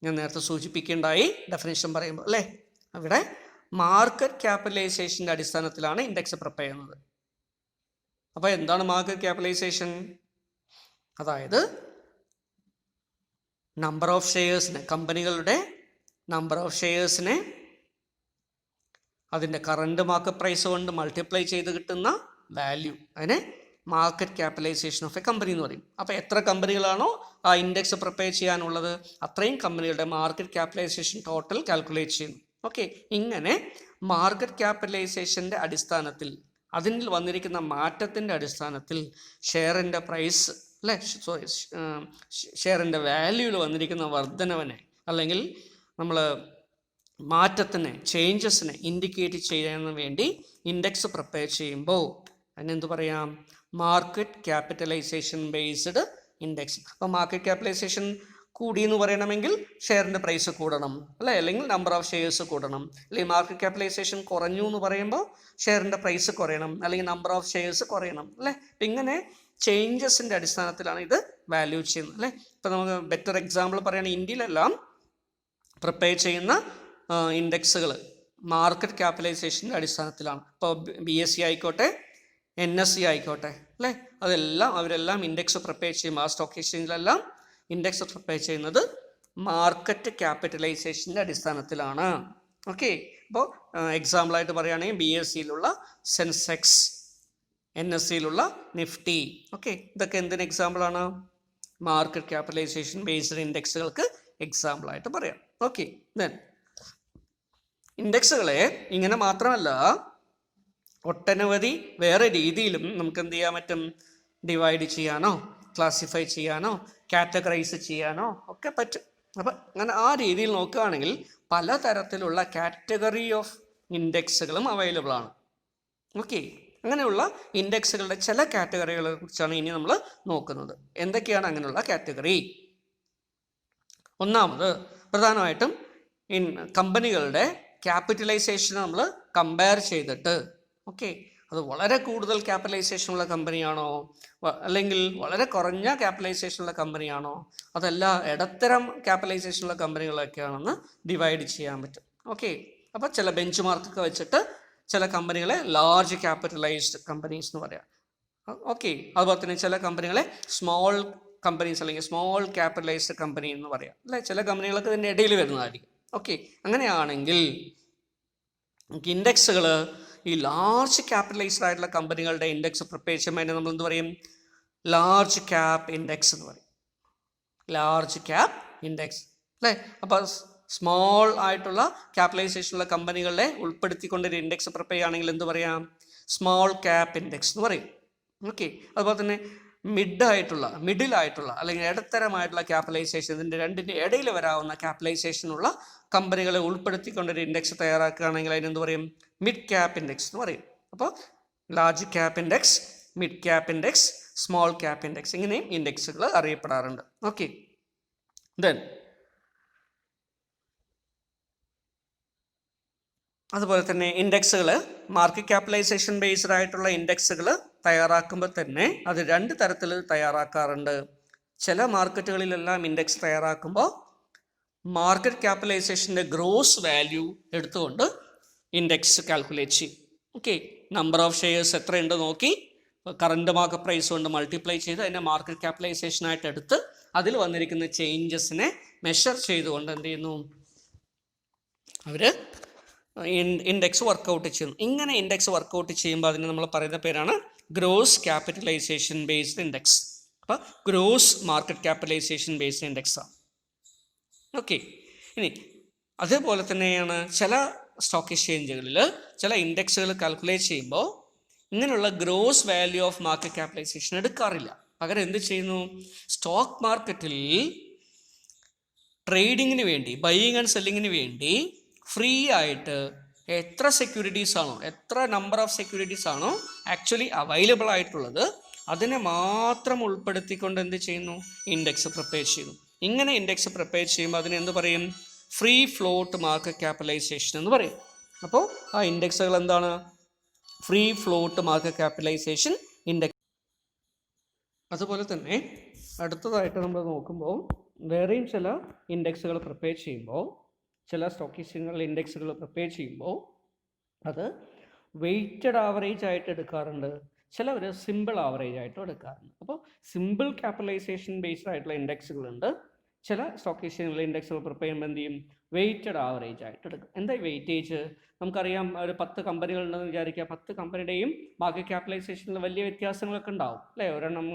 ഞാൻ നേരത്തെ സൂചിപ്പിക്കേണ്ടായി ഡെഫിനേഷൻ പറയുമ്പോൾ അല്ലേ. അവിടെ മാർക്കറ്റ് ക്യാപിറ്റലൈസേഷൻ്റെ അടിസ്ഥാനത്തിലാണ് ഇൻഡെക്സ് പ്രിപ്പയർ ചെയ്യുന്നത്. അപ്പോൾ എന്താണ് മാർക്കറ്റ് ക്യാപിറ്റലൈസേഷൻ? അതായത് നമ്പർ ഓഫ് ഷെയർസിനെ, കമ്പനികളുടെ നമ്പർ ഓഫ് ഷെയർസിനെ അതിൻ്റെ കറണ്ട് മാർക്കറ്റ് പ്രൈസ് കൊണ്ട് മൾട്ടിപ്ലൈ ചെയ്ത് കിട്ടുന്ന വാല്യൂ, അതിനെ market capitalisation of a company എന്ന് പറയും. അപ്പോൾ എത്ര കമ്പനികളാണോ ആ ഇൻഡെക്സ് പ്രിപ്പയർ ചെയ്യാനുള്ളത് അത്രയും കമ്പനികളുടെ മാർക്കറ്റ് ക്യാപിറ്റലൈസേഷൻ ടോട്ടൽ കാൽക്കുലേറ്റ് ചെയ്യുന്നു. ഓക്കെ, ഇങ്ങനെ മാർക്കറ്റ് ക്യാപിറ്റലൈസേഷൻ്റെ അടിസ്ഥാനത്തിൽ, അതിൽ വന്നിരിക്കുന്ന മാറ്റത്തിൻ്റെ അടിസ്ഥാനത്തിൽ ഷെയറിൻ്റെ പ്രൈസ് അല്ലേ, സോറി ഷെയറിൻ്റെ വാല്യൂവിൽ വന്നിരിക്കുന്ന വർധനവിനെ അല്ലെങ്കിൽ നമ്മൾ മാറ്റത്തിനെ, ചേഞ്ചസിനെ ഇൻഡിക്കേറ്റ് ചെയ്യാൻ വേണ്ടി ഇൻഡെക്സ് പ്രിപ്പയർ ചെയ്യുമ്പോൾ അതിനെന്ത് പറയാം? Market capitalisation based index. അപ്പോൾ മാർക്കറ്റ് ക്യാപിറ്റലൈസേഷൻ കൂടി എന്ന് പറയണമെങ്കിൽ ഷെയറിൻ്റെ പ്രൈസ് കൂടണം അല്ലേ, അല്ലെങ്കിൽ നമ്പർ ഓഫ് ഷെയർസ് കൂടണം. അല്ലെങ്കിൽ മാർക്കറ്റ് ക്യാപിറ്റലൈസേഷൻ കുറഞ്ഞു എന്ന് പറയുമ്പോൾ ഷെയറിൻ്റെ പ്രൈസ് കുറയണം, അല്ലെങ്കിൽ നമ്പർ ഓഫ് ഷെയർസ് കുറയണം അല്ലേ. അപ്പം ഇങ്ങനെ ചേഞ്ചസിൻ്റെ അടിസ്ഥാനത്തിലാണ് ഇത് വാല്യൂ ചെയ്യുന്നത് അല്ലേ. ഇപ്പം നമുക്ക് ബെറ്റർ എക്സാമ്പിൾ പറയുകയാണെങ്കിൽ ഇന്ത്യയിലെല്ലാം പ്രിപ്പയർ ചെയ്യുന്ന ഇൻഡെക്സുകൾ മാർക്കറ്റ് ക്യാപിറ്റലൈസേഷൻ്റെ അടിസ്ഥാനത്തിലാണ്. ഇപ്പോൾ BSE ആയിക്കോട്ടെ, NSE ആയിക്കോട്ടെ അല്ലേ, അതെല്ലാം അവരെല്ലാം ഇൻഡെക്സ് പ്രിപ്പയർ ചെയ്യുമ്പോൾ ആ സ്റ്റോക്ക് എക്സ്ചേഞ്ചിലെല്ലാം ഇൻഡെക്സ് പ്രിപ്പയർ ചെയ്യുന്നത് മാർക്കറ്റ് ക്യാപിറ്റലൈസേഷൻ്റെ അടിസ്ഥാനത്തിലാണ്. ഓക്കെ, അപ്പോൾ എക്സാമ്പിളായിട്ട് പറയുകയാണെങ്കിൽ BSE-യിലുള്ള സെൻസെക്സ്, NSE-യിലുള്ള നിഫ്റ്റി. ഓക്കെ, ഇതൊക്കെ എന്തിന് എക്സാമ്പിളാണ്? മാർക്കറ്റ് ക്യാപിറ്റലൈസേഷൻ ബേസ്ഡ് ഇൻഡെക്സുകൾക്ക് എക്സാമ്പിളായിട്ട് പറയാം. ഓക്കെ, ദെൻ ഇൻഡെക്സുകളെ ഇങ്ങനെ മാത്രമല്ല ഒട്ടനവധി വേറെ രീതിയിലും നമുക്ക് എന്ത് ചെയ്യാൻ പറ്റും? ഡിവൈഡ് ചെയ്യാനോ, ക്ലാസിഫൈ ചെയ്യാനോ, കാറ്റഗറൈസ് ചെയ്യാനോ ഒക്കെ പറ്റും. അപ്പം അങ്ങനെ ആ രീതിയിൽ നോക്കുകയാണെങ്കിൽ പലതരത്തിലുള്ള കാറ്റഗറി ഓഫ് ഇൻഡെക്സുകളും അവൈലബിൾ ആണ്. ഓക്കെ, അങ്ങനെയുള്ള ഇൻഡെക്സുകളുടെ ചില കാറ്റഗറികളെ കുറിച്ചാണ് ഇനി നമ്മൾ നോക്കുന്നത്. എന്തൊക്കെയാണ് അങ്ങനെയുള്ള കാറ്റഗറി? ഒന്നാമത് പ്രധാനമായിട്ടും കമ്പനികളുടെ ക്യാപിറ്റലൈസേഷൻ നമ്മൾ കമ്പയർ ചെയ്തിട്ട്, ഓക്കെ, അത് വളരെ കൂടുതൽ ക്യാപിറ്റലൈസേഷനുള്ള കമ്പനിയാണോ അല്ലെങ്കിൽ വളരെ കുറഞ്ഞ ക്യാപിറ്റലൈസേഷനുള്ള കമ്പനിയാണോ, അതല്ല ഇടത്തരം ക്യാപിറ്റലൈസേഷനുള്ള കമ്പനികളൊക്കെയാണെന്ന് ഡിവൈഡ് ചെയ്യാൻ പറ്റും. ഓക്കെ, അപ്പോൾ ചില ബെഞ്ച് മാർക്കൊക്കെ വെച്ചിട്ട് ചില കമ്പനികളെ ലാർജ് ക്യാപിറ്റലൈസ്ഡ് കമ്പനീസ് എന്ന് പറയാം. ഓക്കെ, അതുപോലെ തന്നെ ചില കമ്പനികളെ സ്മോൾ കമ്പനീസ് അല്ലെങ്കിൽ സ്മോൾ ക്യാപിറ്റലൈസ്ഡ് കമ്പനി എന്ന് പറയാം അല്ലേ. ചില കമ്പനികളൊക്കെ ഇതിൻ്റെ ഇടയിൽ വരുന്നതായിരിക്കും. ഓക്കെ, അങ്ങനെയാണെങ്കിൽ ഇൻഡെക്സുകൾ ഈ ലാർജ് ക്യാപിറ്റലൈസ്ഡ് ആയിട്ടുള്ള കമ്പനികളുടെ ഇൻഡെക്സ് പ്രിപ്പയർ ചെയ്യുമ്പോൾ അതിനെ നമ്മൾ എന്ത് പറയും? ലാർജ് ക്യാപ് ഇൻഡെക്സ് എന്ന് പറയും. ലാർജ് ക്യാപ് ഇൻഡെക്സ് അല്ലേ. അപ്പോൾ സ്മോൾ ആയിട്ടുള്ള ക്യാപിറ്റലൈസേഷനുള്ള കമ്പനികളെ ഉൾപ്പെടുത്തിക്കൊണ്ടൊരു ഇൻഡെക്സ് പ്രിപ്പയർ ചെയ്യുകയാണെങ്കിൽ എന്ത് പറയാം? സ്മോൾ ക്യാപ്പ് ഇൻഡെക്സ് എന്ന് പറയും. ഓക്കെ. അതുപോലെ തന്നെ മിഡിലായിട്ടുള്ള അല്ലെങ്കിൽ ഇടത്തരമായിട്ടുള്ള ക്യാപിറ്റലൈസേഷൻ, ഇതിൻ്റെ രണ്ടിൻ്റെ ഇടയിൽ വരാവുന്ന ക്യാപിറ്റലൈസേഷനുള്ള കമ്പനികളെ ഉൾപ്പെടുത്തിക്കൊണ്ടൊരു ഇൻഡെക്സ് തയ്യാറാക്കുകയാണെങ്കിൽ അതിനെന്ത് പറയും? മിഡ് ക്യാപ്പ് ഇൻഡെക്സ് എന്ന് പറയും. അപ്പോൾ large cap index, mid cap index, small cap index, ഇങ്ങനെയും ഇൻഡെക്സുകൾ അറിയപ്പെടാറുണ്ട്. ഓക്കെ. ദെൻ അതുപോലെ തന്നെ ഇൻഡെക്സുകൾ, മാർക്കറ്റ് ക്യാപിറ്റലൈസേഷൻ ബേസ്ഡ് ആയിട്ടുള്ള ഇൻഡെക്സുകൾ തയ്യാറാക്കുമ്പോൾ തന്നെ അത് രണ്ട് തരത്തിൽ തയ്യാറാക്കാറുണ്ട്. ചില മാർക്കറ്റുകളിലെല്ലാം ഇൻഡെക്സ് തയ്യാറാക്കുമ്പോൾ മാർക്കറ്റ് ക്യാപിറ്റലൈസേഷൻ്റെ ഗ്രോസ് വാല്യൂ എടുത്തുകൊണ്ട് ഇൻഡെക്സ് കാൽക്കുലേറ്റ് ചെയ്യും. ഓക്കെ. നമ്പർ ഓഫ് ഷെയർസ് എത്രയുണ്ട് നോക്കി കറണ്ട് മാർക്കറ്റ് പ്രൈസ് കൊണ്ട് മൾട്ടിപ്ലൈ ചെയ്ത് അതിനെ മാർക്കറ്റ് ക്യാപിറ്റലൈസേഷനായിട്ട് എടുത്ത് അതിൽ വന്നിരിക്കുന്ന ചേഞ്ചസിനെ മെഷർ ചെയ്തുകൊണ്ട് എന്ത് ചെയ്യുന്നു? അവർ ഇൻഡെക്സ് വർക്കൗട്ട് ചെയ്യുന്നു. ഇങ്ങനെ ഇൻഡെക്സ് വർക്കൗട്ട് ചെയ്യുമ്പോൾ അതിന് നമ്മൾ പറയുന്ന പേരാണ് ഗ്രോസ് ക്യാപിറ്റലൈസേഷൻ ബേസ്ഡ് ഇൻഡെക്സ്. അപ്പോൾ ഗ്രോസ് മാർക്കറ്റ് ക്യാപിറ്റലൈസേഷൻ ബേസ്ഡ് ഇൻഡെക്സാണ്. ഓക്കെ. ഇനി അതേപോലെ തന്നെയാണ് ചില സ്റ്റോക്ക് എക്സ്ചേഞ്ചുകളിൽ ചില ഇൻഡെക്സുകൾ കാൽക്കുലേറ്റ് ചെയ്യുമ്പോൾ ഇങ്ങനെയുള്ള gross value of market capitalisation എടുക്കാറില്ല. പകരം എന്ത് ചെയ്യുന്നു? സ്റ്റോക്ക് മാർക്കറ്റിൽ ട്രേഡിങ്ങിന് വേണ്ടി, ബൈയിങ് ആൻഡ് സെല്ലിങ്ങിന് വേണ്ടി ഫ്രീ ആയിട്ട് എത്ര സെക്യൂരിറ്റീസ് ആണോ, എത്ര നമ്പർ ഓഫ് സെക്യൂരിറ്റീസ് ആണോ ആക്ച്വലി അവൈലബിൾ ആയിട്ടുള്ളത് അതിനെ മാത്രം ഉൾപ്പെടുത്തിക്കൊണ്ട് എന്ത് ചെയ്യുന്നു? ഇൻഡെക്സ് പ്രിപ്പയർ ചെയ്യുന്നു. ഇങ്ങനെ ഇൻഡെക്സ് പ്രിപ്പയർ ചെയ്യുമ്പോൾ അതിന് എന്ത് പറയും? ഫ്രീ ഫ്ലോട്ട് മാർക്കറ്റ് ക്യാപിറ്റലൈസേഷൻ എന്ന് പറയും. അപ്പോൾ ആ ഇൻഡെക്സുകൾ എന്താണ്? Free float market capitalisation index. അതുപോലെ തന്നെ അടുത്തതായിട്ട് നമ്മൾ നോക്കുമ്പോൾ വേറെയും ചില ഇൻഡെക്സുകൾ പ്രിപ്പയർ ചെയ്യുമ്പോൾ, ചില സ്റ്റോക്ക് എക്സ്ചേഞ്ചുകളിൽ ഇൻഡെക്സുകൾ പ്രിപ്പയർ ചെയ്യുമ്പോൾ അത് വെയ്റ്റഡ് ആവറേജ് ആയിട്ട് എടുക്കാറുണ്ട്, ചിലവർ സിമ്പിൾ ആവറേജ് ആയിട്ടും എടുക്കാറുണ്ട്. അപ്പോൾ സിമ്പിൾ ക്യാപിറ്റലൈസേഷൻ ബേസ്ഡ് ആയിട്ടുള്ള ഇൻഡെക്സുകളുണ്ട്. ചില സ്റ്റോക്ക് എക്സ്ചേഞ്ചുകളിൽ ഇൻഡെക്സുകൾ പ്രിപ്പയർ ചെയ്യുമ്പോൾ എന്ത് ചെയ്യും? വെയ്റ്റഡ് ആവറേജ് ആയിട്ട് എടുക്കും. എന്താ വെയിറ്റേജ്? നമുക്കറിയാം, ഒരു 10 കമ്പനികളുണ്ടെന്ന് വിചാരിക്കുക. 10 കമ്പനിയുടെയും മാർക്കറ്റ് ക്യാപിറ്റലൈസേഷനിൽ വലിയ വ്യത്യാസങ്ങളൊക്കെ ഉണ്ടാവും അല്ലേ? ഒരെണ്ണം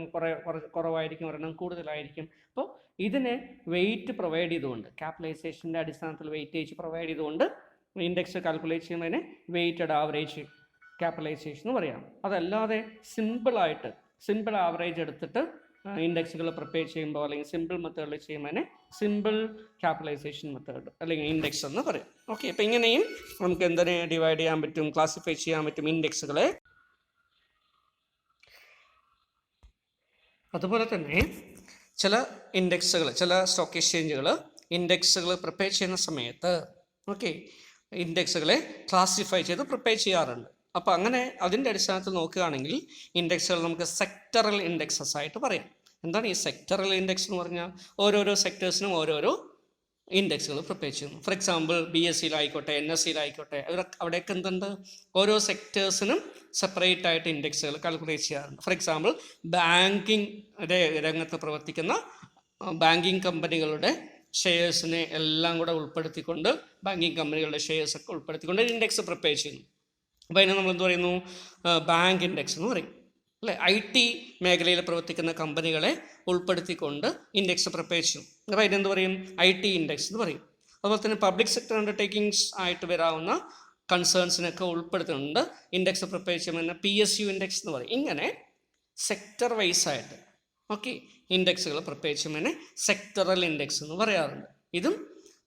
കുറവായിരിക്കും, ഒരെണ്ണം കൂടുതലായിരിക്കും. അപ്പോൾ ഇതിനെ വെയിറ്റ് പ്രൊവൈഡ് ചെയ്തുകൊണ്ട്, ക്യാപിറ്റലൈസേഷൻ്റെ അടിസ്ഥാനത്തിൽ വെയിറ്റേജ് പ്രൊവൈഡ് ചെയ്തുകൊണ്ട് ഇൻഡെക്സ് കാൽക്കുലേറ്റ് ചെയ്യുന്നതിനെ വെയ്റ്റഡ് ആവറേജ് ക്യാപിറ്റലൈസേഷൻ എന്ന് പറയാം. അതല്ലാതെ സിമ്പിൾ ആവറേജ് എടുത്തിട്ട് ഇൻഡെക്സുകൾ പ്രിപ്പയർ ചെയ്യുമ്പോൾ അല്ലെങ്കിൽ സിമ്പിൾ മെത്തേഡിൽ ചെയ്യുന്നതിനെ സിമ്പിൾ ക്യാപിറ്റലൈസേഷൻ മെത്തേഡ് അല്ലെങ്കിൽ ഇൻഡെക്സ് എന്ന് പറയും. ഓക്കെ. അപ്പോൾ ഇങ്ങനെയും നമുക്ക് എന്തിനെ ഡിവൈഡ് ചെയ്യാൻ പറ്റും, ക്ലാസിഫൈ ചെയ്യാൻ പറ്റും ഇൻഡെക്സുകളെ. അതുപോലെ തന്നെ ചില ഇൻഡെക്സുകൾ, ചില സ്റ്റോക്ക് എക്സ്ചേഞ്ചുകൾ ഇൻഡെക്സുകൾ പ്രിപ്പയർ ചെയ്യുന്ന സമയത്ത് ഇൻഡെക്സുകളെ ക്ലാസിഫൈ ചെയ്ത് പ്രിപ്പയർ ചെയ്യാറുണ്ട്. അപ്പോൾ അങ്ങനെ അതിൻ്റെ അടിസ്ഥാനത്തിൽ നോക്കുകയാണെങ്കിൽ ഇൻഡെക്സുകൾ നമുക്ക് സെക്ടറൽ ഇൻഡെക്സസ് ആയിട്ട് പറയാം. എന്താണ് ഈ സെക്ടറൽ ഇൻഡെക്സ് എന്ന് പറഞ്ഞാൽ? ഓരോരോ സെക്ടേഴ്സിനും ഓരോരോ ഇൻഡെക്സുകൾ പ്രിപ്പയർ ചെയ്യുന്നു. ഫോർ എക്സാമ്പിൾ BSEയിലായിക്കോട്ടെ, NSEയിലായിക്കോട്ടെ, അവിടെയൊക്കെ എന്തുണ്ട്? ഓരോ സെക്ടേഴ്സിനും സെപ്പറേറ്റ് ആയിട്ട് ഇൻഡെക്സുകൾ കാൽക്കുലേറ്റ് ചെയ്യാറുണ്ട്. ഫോർ എക്സാമ്പിൾ ബാങ്കിങ് രംഗത്ത് പ്രവർത്തിക്കുന്ന ബാങ്കിങ് കമ്പനികളുടെ ഷെയർസിനെ എല്ലാം കൂടെ ഉൾപ്പെടുത്തിക്കൊണ്ട്, ബാങ്കിങ് കമ്പനികളുടെ ഷെയർസൊക്കെ ഉൾപ്പെടുത്തിക്കൊണ്ട് ഇൻഡെക്സ് പ്രിപ്പയർ ചെയ്യുന്നു. അപ്പോൾ അതിനെ നമ്മൾ എന്ത് പറയുന്നു? ബാങ്ക് ഇൻഡെക്സ് എന്ന് പറയും അല്ലേ? IT മേഖലയിൽ പ്രവർത്തിക്കുന്ന കമ്പനികളെ ഉൾപ്പെടുത്തിക്കൊണ്ട് ഇൻഡെക്സ് പ്രിപ്പയർ ചെയ്യും. അപ്പോൾ അതിനെന്ത് പറയും? IT ഇൻഡെക്സ് എന്ന് പറയും. അതുപോലെ തന്നെ പബ്ലിക് സെക്ടർ അണ്ടർടേക്കിങ്സ് ആയിട്ട് വരാവുന്ന കൺസേൺസിനൊക്കെ ഉൾപ്പെടുത്തുന്നുണ്ട് ഇൻഡെക്സ് പ്രിപ്പയർ ചെയ്യുമ്പോൾ PSU ഇൻഡെക്സ് എന്ന് പറയും. ഇങ്ങനെ സെക്ടർ വൈസ് ആയിട്ട് ഇൻഡെക്സുകൾ പ്രിപ്പയർ ചെയ്യുമ്പോൾ സെക്ടറൽ ഇൻഡെക്സ് എന്ന് പറയാറുണ്ട്. ഇതും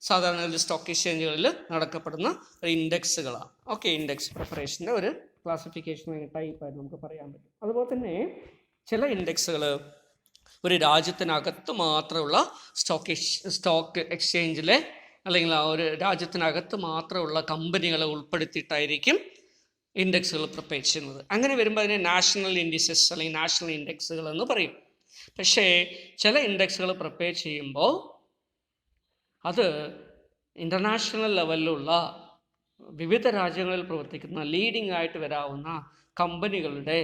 സാധാരണ സ്റ്റോക്ക് എക്സ്ചേഞ്ചുകളിൽ നടക്കപ്പെടുന്ന ഇൻഡെക്സുകളാണ്. ഇൻഡെക്സ് പ്രിപ്പറേഷൻ്റെ ഒരു ക്ലാസിഫിക്കേഷൻ ടൈപ്പായിട്ട് നമുക്ക് പറയാൻ പറ്റും. അതുപോലെ തന്നെ ചില ഇൻഡെക്സുകൾ ഒരു രാജ്യത്തിനകത്ത് മാത്രമുള്ള സ്റ്റോക്ക് എക്സ്ചേഞ്ചിലെ അല്ലെങ്കിൽ ആ ഒരു രാജ്യത്തിനകത്ത് മാത്രമുള്ള കമ്പനികളെ ഉൾപ്പെടുത്തിയിട്ടായിരിക്കും ഇൻഡെക്സുകൾ പ്രിപ്പയർ ചെയ്യുന്നത്. അങ്ങനെ വരുമ്പോൾ അതിനെ നാഷണൽ ഇൻഡിസസ് അല്ലെങ്കിൽ നാഷണൽ ഇൻഡെക്സുകൾ എന്ന് പറയും. പക്ഷേ ചില ഇൻഡെക്സുകൾ പ്രിപ്പയർ ചെയ്യുമ്പോൾ അത് ഇൻ്റർനാഷണൽ ലെവലിലുള്ള വിവിധ രാജ്യങ്ങളിൽ പ്രവർത്തിക്കുന്ന ലീഡിംഗ് ആയിട്ട് വരാവുന്ന കമ്പനികളുടെ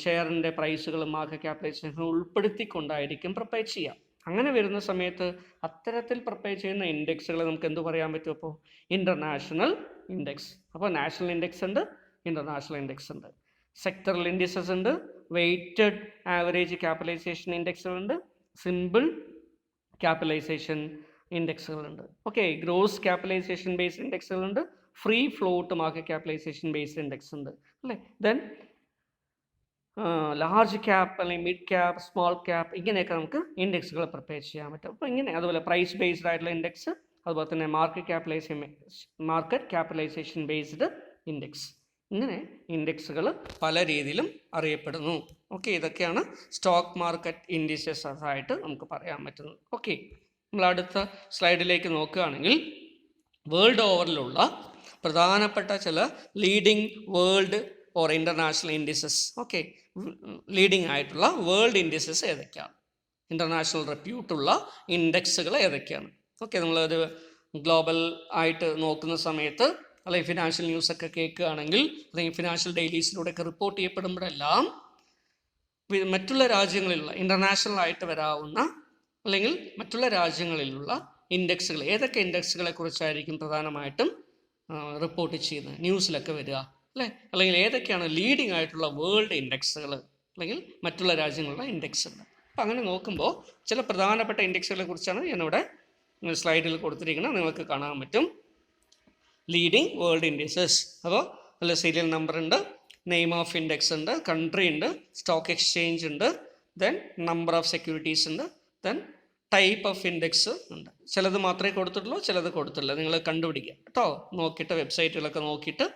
ഷെയറിൻ്റെ പ്രൈസുകളും മാർക്കറ്റ് ക്യാപിറ്റലൈസേഷനും ഉൾപ്പെടുത്തിക്കൊണ്ടായിരിക്കും പ്രിപ്പയർ ചെയ്യുക. അങ്ങനെ വരുന്ന സമയത്ത് അത്തരത്തിൽ പ്രിപ്പയർ ചെയ്യുന്ന ഇൻഡെക്സുകളെ നമുക്ക് എന്ത് പറയാൻ പറ്റും? അപ്പോൾ ഇൻ്റർനാഷണൽ ഇൻഡെക്സ്. അപ്പോൾ നാഷണൽ ഇൻഡെക്സ് ഉണ്ട്, ഇൻ്റർനാഷണൽ ഇൻഡെക്സ് ഉണ്ട്, സെക്ടറൽ ഇൻഡിസസ് ഉണ്ട്, വെയ്റ്റഡ് ആവറേജ് ക്യാപിറ്റലൈസേഷൻ ഇൻഡെക്സുകളുണ്ട്, സിമ്പിൾ ക്യാപിറ്റലൈസേഷൻ ഇൻഡെക്സുകളുണ്ട്. ഓക്കെ, ഗ്രോസ് ക്യാപിറ്റലൈസേഷൻ ബേസ്ഡ് ഇൻഡെക്സുകളുണ്ട്, free float market capitalisation based index ഉണ്ട് അല്ലേ. ദെൻ ലാർജ് ക്യാപ്പ് അല്ലെങ്കിൽ മിഡ് ക്യാപ്പ്, സ്മോൾ ക്യാപ്പ്, ഇങ്ങനെയൊക്കെ നമുക്ക് ഇൻഡെക്സുകൾ പ്രിപ്പയർ ചെയ്യാൻ പറ്റും. അപ്പോൾ ഇങ്ങനെ അതുപോലെ പ്രൈസ് ബേസ്ഡ് ആയിട്ടുള്ള ഇൻഡെക്സ്, അതുപോലെ തന്നെ മാർക്കറ്റ് ക്യാപിറ്റലൈസേഷൻ ബേസ്ഡ് ഇൻഡെക്സ്, ഇങ്ങനെ ഇൻഡെക്സുകൾ പല രീതിയിലും അറിയപ്പെടുന്നു. ഓക്കെ, ഇതൊക്കെയാണ് സ്റ്റോക്ക് മാർക്കറ്റ് ഇൻഡിസസ് ആയിട്ട് നമുക്ക് പറയാൻ പറ്റുന്നത്. ഓക്കെ, നമ്മൾ അടുത്ത സ്ലൈഡിലേക്ക് നോക്കുകയാണെങ്കിൽ വേൾഡ് ഓവറിലുള്ള പ്രധാനപ്പെട്ട ചില leading world or international indices, okay, leading ആയിട്ടുള്ള വേൾഡ് ഇൻഡിസസ് ഏതൊക്കെയാണ്, ഇൻ്റർനാഷണൽ റെപ്യൂട്ടുള്ള ഇൻഡെക്സുകൾ ഏതൊക്കെയാണ്. ഓക്കെ, നമ്മളൊരു ഗ്ലോബൽ ആയിട്ട് നോക്കുന്ന സമയത്ത് അല്ലെങ്കിൽ ഫിനാൻഷ്യൽ ന്യൂസൊക്കെ കേൾക്കുകയാണെങ്കിൽ അല്ലെങ്കിൽ ഫിനാൻഷ്യൽ ഡെയിലീസിലൂടെയൊക്കെ റിപ്പോർട്ട് ചെയ്യപ്പെടുമ്പോഴെല്ലാം മറ്റുള്ള രാജ്യങ്ങളിലുള്ള ഇൻ്റർനാഷണൽ ആയിട്ട് വരാവുന്ന അല്ലെങ്കിൽ മറ്റുള്ള രാജ്യങ്ങളിലുള്ള ഇൻഡെക്സുകൾ, ഏതൊക്കെ ഇൻഡെക്സുകളെ കുറിച്ചായിരിക്കും പ്രധാനമായിട്ടും റിപ്പോർട്ട് ചെയ്യുന്നത്, ന്യൂസിലൊക്കെ വരിക അല്ലേ, അല്ലെങ്കിൽ ഏതൊക്കെയാണ് ലീഡിംഗ് ആയിട്ടുള്ള വേൾഡ് ഇൻഡെക്സുകൾ അല്ലെങ്കിൽ മറ്റുള്ള രാജ്യങ്ങളിലുള്ള ഇൻഡെക്സുകൾ. അപ്പം അങ്ങനെ നോക്കുമ്പോൾ ചില പ്രധാനപ്പെട്ട ഇൻഡെക്സുകളെ കുറിച്ചാണ് ഞാനിവിടെ സ്ലൈഡിൽ കൊടുത്തിരിക്കുന്നത്, നിങ്ങൾക്ക് കാണാൻ പറ്റും. ലീഡിംഗ് വേൾഡ് ഇൻഡെക്സസ്, അപ്പോൾ അതിൽ സീരിയൽ നമ്പർ ഉണ്ട്, നെയിം ഓഫ് ഇൻഡെക്സ് ഉണ്ട്, കൺട്രി ഉണ്ട്, സ്റ്റോക്ക് എക്സ്ചേഞ്ച് ഉണ്ട്, ദെൻ നമ്പർ ഓഫ് സെക്യൂരിറ്റീസ് ഉണ്ട്, ദെൻ ടൈപ്പ് ഓഫ് ഇൻഡെക്സ് ഉണ്ട്. ചിലത് മാത്രമേ കൊടുത്തിട്ടുള്ളൂ, ചിലത് കൊടുത്തില്ല, നിങ്ങൾ കണ്ടുപിടിക്കുക കേട്ടോ, നോക്കിയിട്ട് വെബ്സൈറ്റുകളൊക്കെ നോക്കിയിട്ട്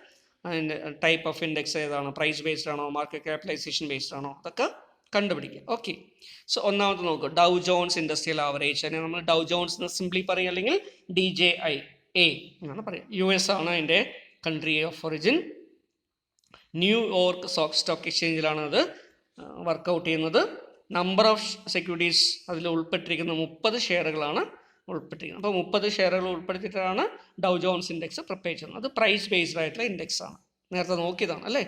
അതിൻ്റെ ടൈപ്പ് ഓഫ് ഇൻഡെക്സ് ഏതാണോ, പ്രൈസ് ബേസ്ഡ് ആണോ, മാർക്കറ്റ് ക്യാപിറ്റലൈസേഷൻ ബേസ്ഡ് ആണോ, അതൊക്കെ കണ്ടുപിടിക്കുക. ഓക്കെ, സോ ഒന്നാമത് നോക്കുക ഡൗ ജോൺസ് ഇൻഡസ്ട്രിയൽ ആവറേജ്, അതിനെ നമ്മൾ ഡൗ ജോൺസ് എന്ന് സിംപ്ലി പറയും, അല്ലെങ്കിൽ DJI എന്നാണ് പറയുക. US ആണ് അതിൻ്റെ country of origin. New York stock എക്സ്ചേഞ്ചിലാണ് അത് വർക്കൗട്ട് ചെയ്യുന്നത്. നമ്പർ ഓഫ് സെക്യൂരിറ്റീസ് അതിൽ ഉൾപ്പെട്ടിരിക്കുന്ന 30 ഷെയറുകളാണ് ഉൾപ്പെട്ടിരിക്കുന്നത്. അപ്പോൾ 30 ഷെയറുകൾ ഉൾപ്പെടുത്തിയിട്ടാണ് ഡൗ ജോൺസ് ഇൻഡെക്സ് പ്രിപ്പയർ ചെയ്യുന്നത്. അത് പ്രൈസ് ബേസ്ഡ് ആയിട്ടുള്ള ഇൻഡെക്സ് ആണ്, നേരത്തെ നോക്കിയതാണ് അല്ലേ.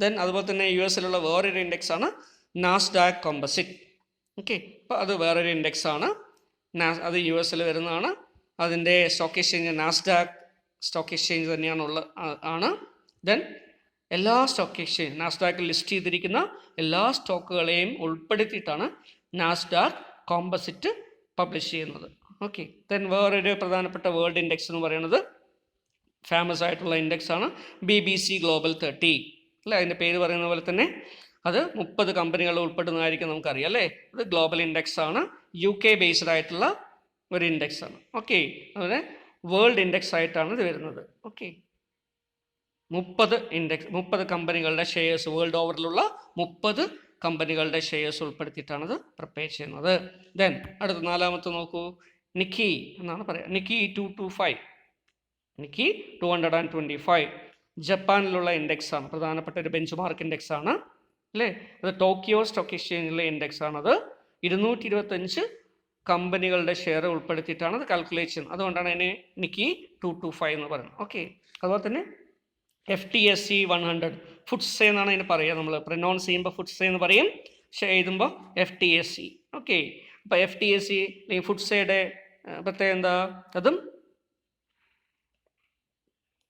ദെൻ അതുപോലെ തന്നെ US വേറൊരു ഇൻഡെക്സ് ആണ് നാസ്ഡാക്ക് കോമ്പസിറ്റ്. ഓക്കെ, അപ്പോൾ അത് വേറൊരു ഇൻഡെക്സ് ആണ്, അത് US വരുന്നതാണ്. അതിൻ്റെ stock exchange Nasdaq stock exchange തന്നെയാണ് ആണ്. ദെൻ എല്ലാ സ്റ്റോക്ക് എക്സ്ചേഞ്ച് നാസ്ഡാക്കിൽ ലിസ്റ്റ് ചെയ്തിരിക്കുന്ന എല്ലാ സ്റ്റോക്കുകളെയും ഉൾപ്പെടുത്തിയിട്ടാണ് നാസ്ഡാക്ക് കോമ്പസിറ്റ് പബ്ലിഷ് ചെയ്യുന്നത്. ഓക്കെ, ദെൻ വേറൊരു പ്രധാനപ്പെട്ട വേൾഡ് ഇൻഡെക്സ് എന്ന് പറയുന്നത് ഫേമസ് ആയിട്ടുള്ള ഇൻഡെക്സ് ആണ് BBC ഗ്ലോബൽ 30 അല്ലേ. അതിൻ്റെ പേര് പറയുന്ന പോലെ തന്നെ അത് 30 കമ്പനികൾ ഉൾപ്പെടുന്നതായിരിക്കും നമുക്കറിയാം അല്ലേ. അത് ഗ്ലോബൽ ഇൻഡെക്സ് ആണ്, UK ബേസ്ഡ് ആയിട്ടുള്ള ഒരു ഇൻഡെക്സ് ആണ്. ഓക്കെ, അതുപോലെ വേൾഡ് ഇൻഡെക്സ് ആയിട്ടാണ് ഇത് വരുന്നത്. ഓക്കെ, 30 കമ്പനികളുടെ ഷെയർസ്, വേൾഡ് ഓവറിലുള്ള 30 കമ്പനികളുടെ ഷെയർസ് ഉൾപ്പെടുത്തിയിട്ടാണത് പ്രിപ്പയർ ചെയ്യുന്നത്. ദെൻ അടുത്ത നാലാമത്തെ നോക്കൂ, നിക്കി എന്നാണ് പറയുക, നിക്കി 225, നിക്കി 225 ജപ്പാനിലുള്ള ഇൻഡെക്സ് ആണ്, പ്രധാനപ്പെട്ട ഒരു ബെഞ്ച് മാർക്ക് ഇൻഡെക്സ് ആണ് അല്ലേ. അത് ടോക്കിയോ സ്റ്റോക്ക് എക്സ്ചേഞ്ചിലെ ഇൻഡെക്സ് ആണത്. 225 കമ്പനികളുടെ ഷെയർ ഉൾപ്പെടുത്തിയിട്ടാണ് അത് കാൽക്കുലേറ്റ് ചെയ്യുന്നത്. അതുകൊണ്ടാണ് അതിനെ നിക്കി 225 എന്ന് പറയുന്നത്. ഓക്കെ, അതുപോലെ തന്നെ FTSE 100 ഫുട്സെ എന്നാണ് അതിന് പറയുക, നമ്മൾ പ്രൊനൗൺസ് ചെയ്യുമ്പോൾ ഫുട്സെ എന്ന് പറയും, പക്ഷേ എഴുതുമ്പോൾ FTSE. ഓക്കെ, അപ്പോൾ FTSE അല്ലെങ്കിൽ ഫുട്സയുടെ പ്രത്യേകം എന്താ, അതും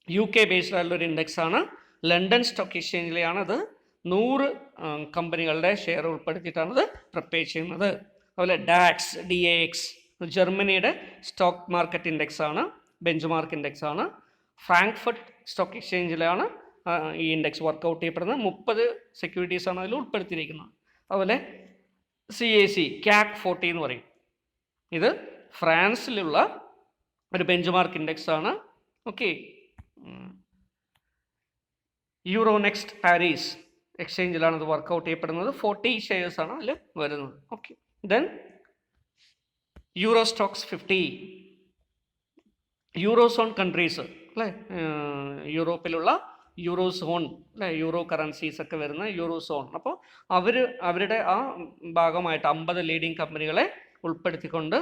UK ബേസ്ഡ് ആയിട്ടുള്ള ഒരു ഇൻഡെക്സ് ആണ്. ലണ്ടൻ സ്റ്റോക്ക് എക്സ്ചേഞ്ചിലെയാണ് അത്. 100 കമ്പനികളുടെ ഷെയർ ഉൾപ്പെടുത്തിയിട്ടാണ് അത് പ്രിപ്പയർ ചെയ്യുന്നത്. അതുപോലെ DAX ജർമ്മനിയുടെ സ്റ്റോക്ക് മാർക്കറ്റ് ഇൻഡെക്സ് ആണ്, ബെഞ്ച് മാർക്ക് ഇൻഡെക്സ് ആണ്. ഫ്രാങ്ക്ഫർട്ട് സ്റ്റോക്ക് എക്സ്ചേഞ്ചിലാണ് ഈ ഇൻഡെക്സ് വർക്കൗട്ട് ചെയ്യപ്പെടുന്നത്. 30 സെക്യൂരിറ്റീസാണ് അതിൽ ഉൾപ്പെടുത്തിയിരിക്കുന്നത്. അതുപോലെ CAC 40 എന്ന് പറയും, ഇത് ഫ്രാൻസിലുള്ള ഒരു ബെഞ്ച് മാർക്ക് ഇൻഡെക്സ് ആണ്. ഓക്കെ, യൂറോനെക്സ്റ്റ് പാരീസ് എക്സ്ചേഞ്ചിലാണ് ഇത് വർക്കൗട്ട് ചെയ്യപ്പെടുന്നത്. 40 ഷെയർസ് ആണ് അതിൽ വരുന്നത്. ഓക്കെ, ദെൻ യൂറോസ്റ്റോക്സ് 50, യൂറോസോൺ കൺട്രീസ് അല്ലേ, യൂറോപ്പിലുള്ള യൂറോസോൺ അല്ലേ, യൂറോ കറൻസീസ് ഒക്കെ വരുന്ന യൂറോസോൺ. അപ്പോൾ അവരുടെ ആ ഭാഗമായിട്ട് 50 ലീഡിങ് കമ്പനികളെ ഉൾപ്പെടുത്തിക്കൊണ്ട്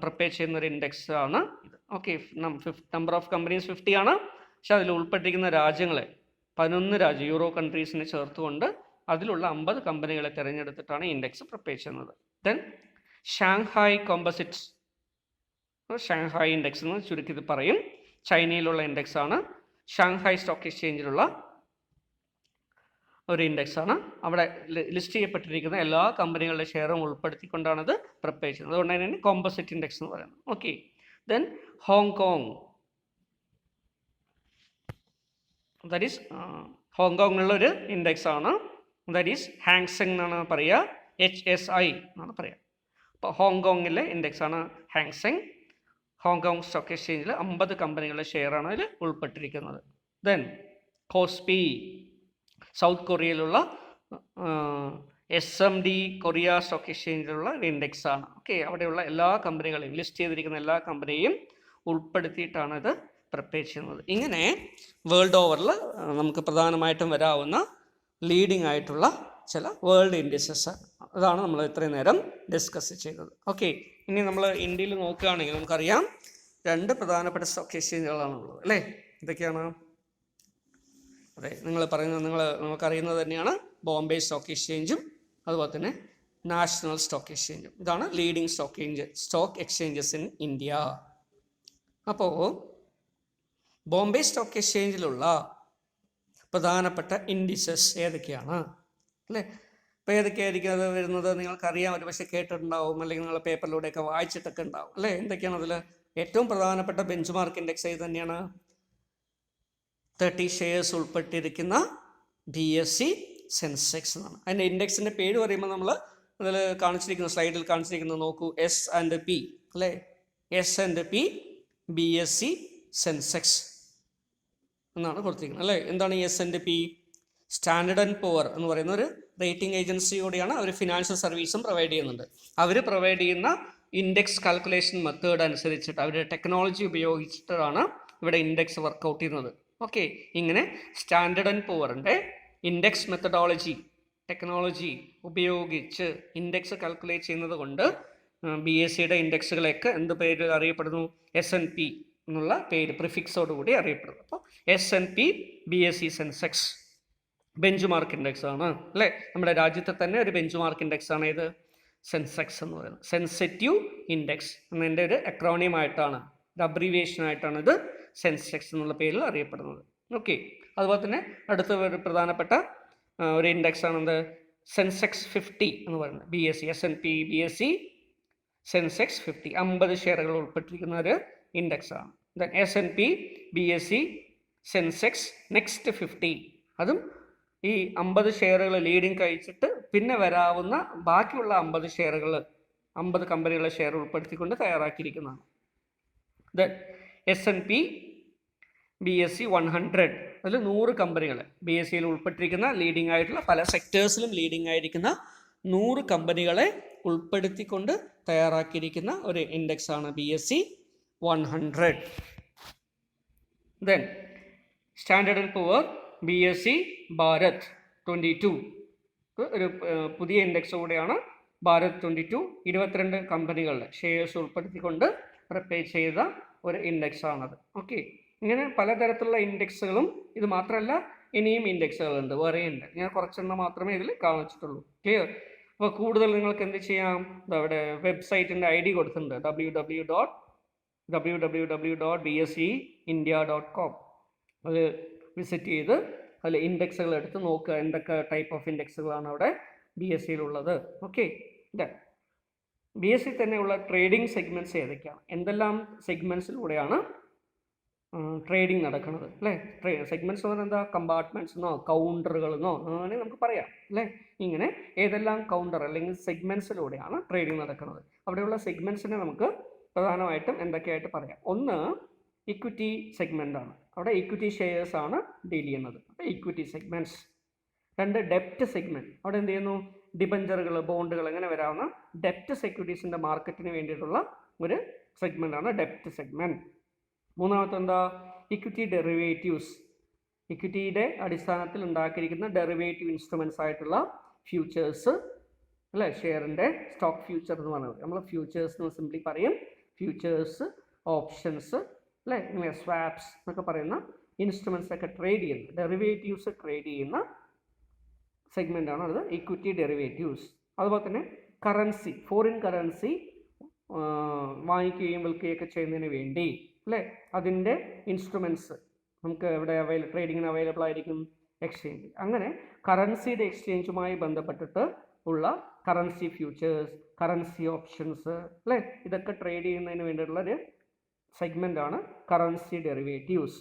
പ്രിപ്പയർ ചെയ്യുന്ന ഒരു ഇൻഡെക്സ് ആണ് ഇത്. ഓക്കെ, നമ്പർ ഓഫ് കമ്പനീസ് 50 ആണ്, പക്ഷെ അതിൽ ഉൾപ്പെട്ടിരിക്കുന്ന രാജ്യങ്ങളെ 11 രാജ്യം യൂറോ കൺട്രീസിനെ ചേർത്തുകൊണ്ട് അതിലുള്ള 50 കമ്പനികളെ തിരഞ്ഞെടുത്തിട്ടാണ് ഇൻഡെക്സ് പ്രിപ്പയർ ചെയ്യുന്നത്. ദെൻ ഷാങ്ഹായ് കോമ്പസിറ്റ്സ്, ഷാങ്ഹായ് ഇൻഡെക്സ് എന്ന് ചുരുക്കി ഇത് പറയും, ചൈനയിലുള്ള ഇൻഡെക്സ് ആണ്. ഷാങ്ഹായ് സ്റ്റോക്ക് എക്സ്ചേഞ്ചിലുള്ള ഒരു ഇൻഡെക്സ് ആണ്. അവിടെ ലിസ്റ്റ് ചെയ്യപ്പെട്ടിരിക്കുന്ന എല്ലാ കമ്പനികളുടെ ഷെയറും ഉൾപ്പെടുത്തിക്കൊണ്ടാണ് അത് പ്രിപ്പയർ ചെയ്യുന്നത്. അതുകൊണ്ട് തന്നെ കോമ്പസിറ്റ് ഇൻഡെക്സ് എന്ന് പറയുന്നത്. Okay, Then Hong Kong, that is ഹോങ്കോങ്ങിലുള്ള ഒരു ഇൻഡെക്സ് ആണ്, ദാറ്റ് ഈസ് ഹാങ്സെങ് എന്നാണ് പറയുക, HSI എന്നാണ് പറയുക. അപ്പോൾ ഹോങ്കോങ്ങിലെ ഇൻഡെക്സ് ആണ് ഹാങ്സെങ്. ഹോങ്കോങ് സ്റ്റോക്ക് എക്സ്ചേഞ്ചിൽ 50 കമ്പനികളുടെ ഷെയറാണ് അതിൽ ഉൾപ്പെട്ടിരിക്കുന്നത്. ദെൻ കോസ്പി, സൗത്ത് കൊറിയയിലുള്ള SMD കൊറിയ സ്റ്റോക്ക് എക്സ്ചേഞ്ചിലുള്ള ഒരു ഇൻഡെക്സ് ആണ്. ഓക്കെ, അവിടെയുള്ള എല്ലാ കമ്പനികളെയും, ലിസ്റ്റ് ചെയ്തിരിക്കുന്ന എല്ലാ കമ്പനിയെയും ഉൾപ്പെടുത്തിയിട്ടാണ് ഇത് പ്രിപ്പയർ ചെയ്യുന്നത്. ഇങ്ങനെ വേൾഡ് ഓവറിൽ നമുക്ക് പ്രധാനമായിട്ടും വരാവുന്ന ലീഡിംഗ് ആയിട്ടുള്ള ചില വേൾഡ് ഇൻഡെക്സസ്, അതാണ് നമ്മൾ ഇത്രയും നേരം ഡിസ്കസ് ചെയ്തത്. ഓക്കെ, ഇനി നമ്മൾ ഇന്ത്യയിൽ നോക്കുകയാണെങ്കിൽ നമുക്കറിയാം 2 പ്രധാനപ്പെട്ട സ്റ്റോക്ക് എക്സ്ചേഞ്ചുകളാണുള്ളത് അല്ലേ? ഇതൊക്കെയാണ്, അതെ, നമുക്കറിയുന്നത് തന്നെയാണ് ബോംബെ സ്റ്റോക്ക് എക്സ്ചേഞ്ചും അതുപോലെ തന്നെ നാഷണൽ സ്റ്റോക്ക് എക്സ്ചേഞ്ചും. ഇതാണ് leading stock exchanges in India. അപ്പോൾ ബോംബെ സ്റ്റോക്ക് എക്സ്ചേഞ്ചിലുള്ള പ്രധാനപ്പെട്ട ഇൻഡിസസ് ഏതൊക്കെയാണ് അല്ലേ? ഇപ്പോൾ ഏതൊക്കെയായിരിക്കും അത് വരുന്നത് നിങ്ങൾക്കറിയാം, ഒരു പക്ഷേ കേട്ടിട്ടുണ്ടാവും, അല്ലെങ്കിൽ നിങ്ങൾ പേപ്പറിലൂടെയൊക്കെ വായിച്ചിട്ടൊക്കെ ഉണ്ടാവും അല്ലേ? എന്തൊക്കെയാണ് അതിൽ ഏറ്റവും പ്രധാനപ്പെട്ട ബെഞ്ച് മാർക്ക് ഇൻഡെക്സ് ഏത് തന്നെയാണ്? 30 ഷെയർസ് ഉൾപ്പെട്ടിരിക്കുന്ന BSE സെൻസെക്സ് എന്നാണ്. അതിൻ്റെ ഇൻഡെക്സിൻ്റെ പേര് പറയുമ്പോൾ നമ്മൾ അതിൽ സ്ലൈഡിൽ കാണിച്ചിരിക്കുന്നത് നോക്കൂ, S&P അല്ലേ? S&P BSE സെൻസെക്സ് എന്നാണ് കൊടുത്തിരിക്കുന്നത് അല്ലേ? എന്താണ് ഈ S&P? സ്റ്റാൻഡേർഡ് ആൻഡ് പുവർ എന്ന് പറയുന്ന ഒരു റേറ്റിംഗ് ഏജൻസിയോടെയാണ് അവർ ഫിനാൻഷ്യൽ സർവീസും പ്രൊവൈഡ് ചെയ്യുന്നുണ്ട്. അവർ പ്രൊവൈഡ് ചെയ്യുന്ന ഇൻഡെക്സ് കാൽക്കുലേഷൻ മെത്തേഡ് അനുസരിച്ചിട്ട് അവരുടെ ടെക്നോളജി ഉപയോഗിച്ചിട്ടാണ് ഇവിടെ ഇൻഡെക്സ് വർക്കൗട്ട് ചെയ്യുന്നത്. ഓക്കെ, ഇങ്ങനെ സ്റ്റാൻഡേർഡ് ആൻഡ് പുവറിൻ്റെ ഇൻഡെക്സ് മെത്തഡോളജി ടെക്നോളജി ഉപയോഗിച്ച് ഇൻഡെക്സ് കാൽക്കുലേറ്റ് ചെയ്യുന്നത് കൊണ്ട് BSEയുടെ ഇൻഡെക്സുകളെയൊക്കെ എന്ത് പേര് അറിയപ്പെടുന്നു? S&P എന്നുള്ള പേര് പ്രിഫിക്സോടുകൂടി അറിയപ്പെടുന്നു. അപ്പോൾ S&P BSE Sensex bench mark index ആണ് അല്ലേ? നമ്മുടെ രാജ്യത്തെ തന്നെ ഒരു ബെഞ്ച് മാർക്ക് ഇൻഡെക്സ് ആണ് ഇത് സെൻസെക്സ് എന്ന് പറയുന്നത്. സെൻസിറ്റീവ് ഇൻഡെക്സ് എന്നതിൻ്റെ ഒരു അക്രോണിയം ആയിട്ടാണ്, ഒരു അബ്രീവിയേഷൻ ആയിട്ടാണ് ഇത് സെൻസെക്സ് എന്നുള്ള പേരിൽ അറിയപ്പെടുന്നത്. ഓക്കെ, അതുപോലെ തന്നെ അടുത്ത ഒരു പ്രധാനപ്പെട്ട ഒരു ഇൻഡെക്സ് ആണെന്ത്? സെൻസെക്സ് 50 എന്ന് പറയുന്നത്. BSE S&P BSE സെൻസെക്സ് 50 50 ഷെയറുകൾ ഉൾപ്പെട്ടിരിക്കുന്ന ഒരു ഇൻഡെക്സ് ആണ്. Then S&P BSE Sensex next 50, അതും ഈ 50 ഷെയറുകൾ ലീഡിങ് കഴിച്ചിട്ട് പിന്നെ വരാവുന്ന ബാക്കിയുള്ള 50 ഷെയറുകൾ 50 കമ്പനികളുടെ ഷെയർ ഉൾപ്പെടുത്തിക്കൊണ്ട് തയ്യാറാക്കിയിരിക്കുന്നതാണ്. ദെൻ S&P BSE 100, അതിൽ 100 കമ്പനികൾ BSEയിൽ ഉൾപ്പെട്ടിരിക്കുന്ന ലീഡിംഗ് ആയിട്ടുള്ള പല സെക്ടേഴ്സിലും ലീഡിംഗ് ആയിരിക്കുന്ന 100 കമ്പനികളെ ഉൾപ്പെടുത്തിക്കൊണ്ട് തയ്യാറാക്കിയിരിക്കുന്ന ഒരു ഇൻഡെക്സ് ആണ് BSE 100. Then standard and poor BSE Bharat 22, ഒരു പുതിയ ഇൻഡെക്സ് കൂടെയാണ് ഭാരത് 22. 22 കമ്പനികളുടെ ഷെയർസ് ഉൾപ്പെടുത്തിക്കൊണ്ട് പ്രിപ്പയർ ചെയ്ത ഒരു ഇൻഡെക്സ് ആണത്. ഓക്കെ, ഇങ്ങനെ പലതരത്തിലുള്ള ഇൻഡെക്സുകളും, ഇത് മാത്രമല്ല ഇനിയും ഇൻഡെക്സുകളുണ്ട്, വേറെയുണ്ട്. ഞാൻ കുറച്ചെണ്ണം മാത്രമേ ഇതിൽ കാണിച്ചിട്ടുള്ളൂ. ക്ലിയർ? അപ്പോൾ കൂടുതൽ നിങ്ങൾക്ക് എന്ത് ചെയ്യാം, അവിടെ വെബ്സൈറ്റിൻ്റെ ID കൊടുത്തിട്ടുണ്ട്, www.bseindia.com. അത് വിസിറ്റ് ചെയ്ത് അതിൽ ഇൻഡെക്സുകൾ എടുത്ത് നോക്കുക, എന്തൊക്കെ ടൈപ്പ് ഓഫ് ഇൻഡെക്സുകളാണ് അവിടെ BSEയിലുള്ളത്. ഓക്കെ, BSE തന്നെയുള്ള ട്രേഡിംഗ് സെഗ്മെൻറ്റ്സ് ഏതൊക്കെയാണ്, എന്തെല്ലാം സെഗ്മെൻറ്റ്സിലൂടെയാണ് ട്രേഡിംഗ് നടക്കുന്നത് അല്ലേ? സെഗ്മെൻറ്റ്സ് എന്ന് പറഞ്ഞാൽ എന്താ? കമ്പാർട്ട്മെൻറ്റ്സ് എന്നോ കൗണ്ടറുകളെന്നോ അങ്ങനെ നമുക്ക് പറയാം അല്ലേ? ഇങ്ങനെ ഏതെല്ലാം കൗണ്ടർ അല്ലെങ്കിൽ സെഗ്മെൻറ്റ്സിലൂടെയാണ് ട്രേഡിംഗ് നടക്കുന്നത്. അവിടെയുള്ള സെഗ്മെൻറ്റ്സിനെ നമുക്ക് പ്രധാനമായിട്ടും എന്തൊക്കെയായിട്ട് പറയാം. ഒന്ന് ഇക്വിറ്റി സെഗ്മെൻ്റ് ആണ്, അവിടെ ഇക്വിറ്റി ഷെയർസ് ആണ് ഡീൽ ചെയ്യുന്നത്, അപ്പോൾ ഇക്വിറ്റി സെഗ്മെൻറ്റ്സ്. 2 ഡെപ്റ്റ് സെഗ്മെൻറ്റ്, അവിടെ എന്ത് ചെയ്യുന്നു? ഡിബഞ്ചറുകൾ, ബോണ്ടുകൾ അങ്ങനെ വരാവുന്ന ഡെപ്റ്റ് സെക്യൂരിറ്റീസിൻ്റെ മാർക്കറ്റിന് വേണ്ടിയിട്ടുള്ള ഒരു സെഗ്മെൻ്റാണ് ഡെപ്റ്റ് സെഗ്മെൻറ്റ്. മൂന്നാമത്തെ എന്താ? ഇക്വിറ്റി ഡെറിവേറ്റീവ്സ്, ഇക്വിറ്റിയുടെ അടിസ്ഥാനത്തിൽ ഉണ്ടാക്കിയിരിക്കുന്ന ഡെറിവേറ്റീവ് ഇൻസ്ട്രുമെൻറ്റ്സ് ആയിട്ടുള്ള ഫ്യൂച്ചേഴ്സ് അല്ലേ? ഷെയറിൻ്റെ സ്റ്റോക്ക് ഫ്യൂച്ചർ എന്ന് പറയുന്നത് നമ്മൾ ഫ്യൂച്ചേഴ്സ് എന്ന് സിംപ്ലി പറയും. ഫ്യൂച്ചേഴ്സ്, ഓപ്ഷൻസ് അല്ലേ, ഇങ്ങനെ സ്വാപ്സ് എന്നൊക്കെ പറയുന്ന ഇൻസ്ട്രുമെൻറ്റ്സ് ഒക്കെ ട്രേഡ് ചെയ്യുന്ന, ഡെറിവേറ്റീവ്സ് ട്രേഡ് ചെയ്യുന്ന സെഗ്മെൻ്റാണ് അത് ഇക്വിറ്റി ഡെറിവേറ്റീവ്സ്. അതുപോലെ തന്നെ കറൻസി, ഫോറിൻ കറൻസി വാങ്ങിക്കുകയും വിൽക്കുകയൊക്കെ ചെയ്യുന്നതിന് വേണ്ടി അല്ലേ, അതിൻ്റെ ഇൻസ്ട്രുമെൻറ്റ്സ് നമുക്ക് ഇവിടെ ട്രേഡിങ്ങിന് അവൈലബിൾ ആയിരിക്കും എക്സ്ചേഞ്ച്. അങ്ങനെ കറൻസിയുടെ എക്സ്ചേഞ്ചുമായി ബന്ധപ്പെട്ടിട്ട് ഉള്ള കറൻസി ഫ്യൂച്ചേഴ്സ്, കറൻസി ഓപ്ഷൻസ് അല്ലേ, ഇതൊക്കെ ട്രേഡ് ചെയ്യുന്നതിന് വേണ്ടിയിട്ടുള്ളൊരു സെഗ്മെൻ്റാണ് കറൻസി ഡെറിവേറ്റീവ്സ്.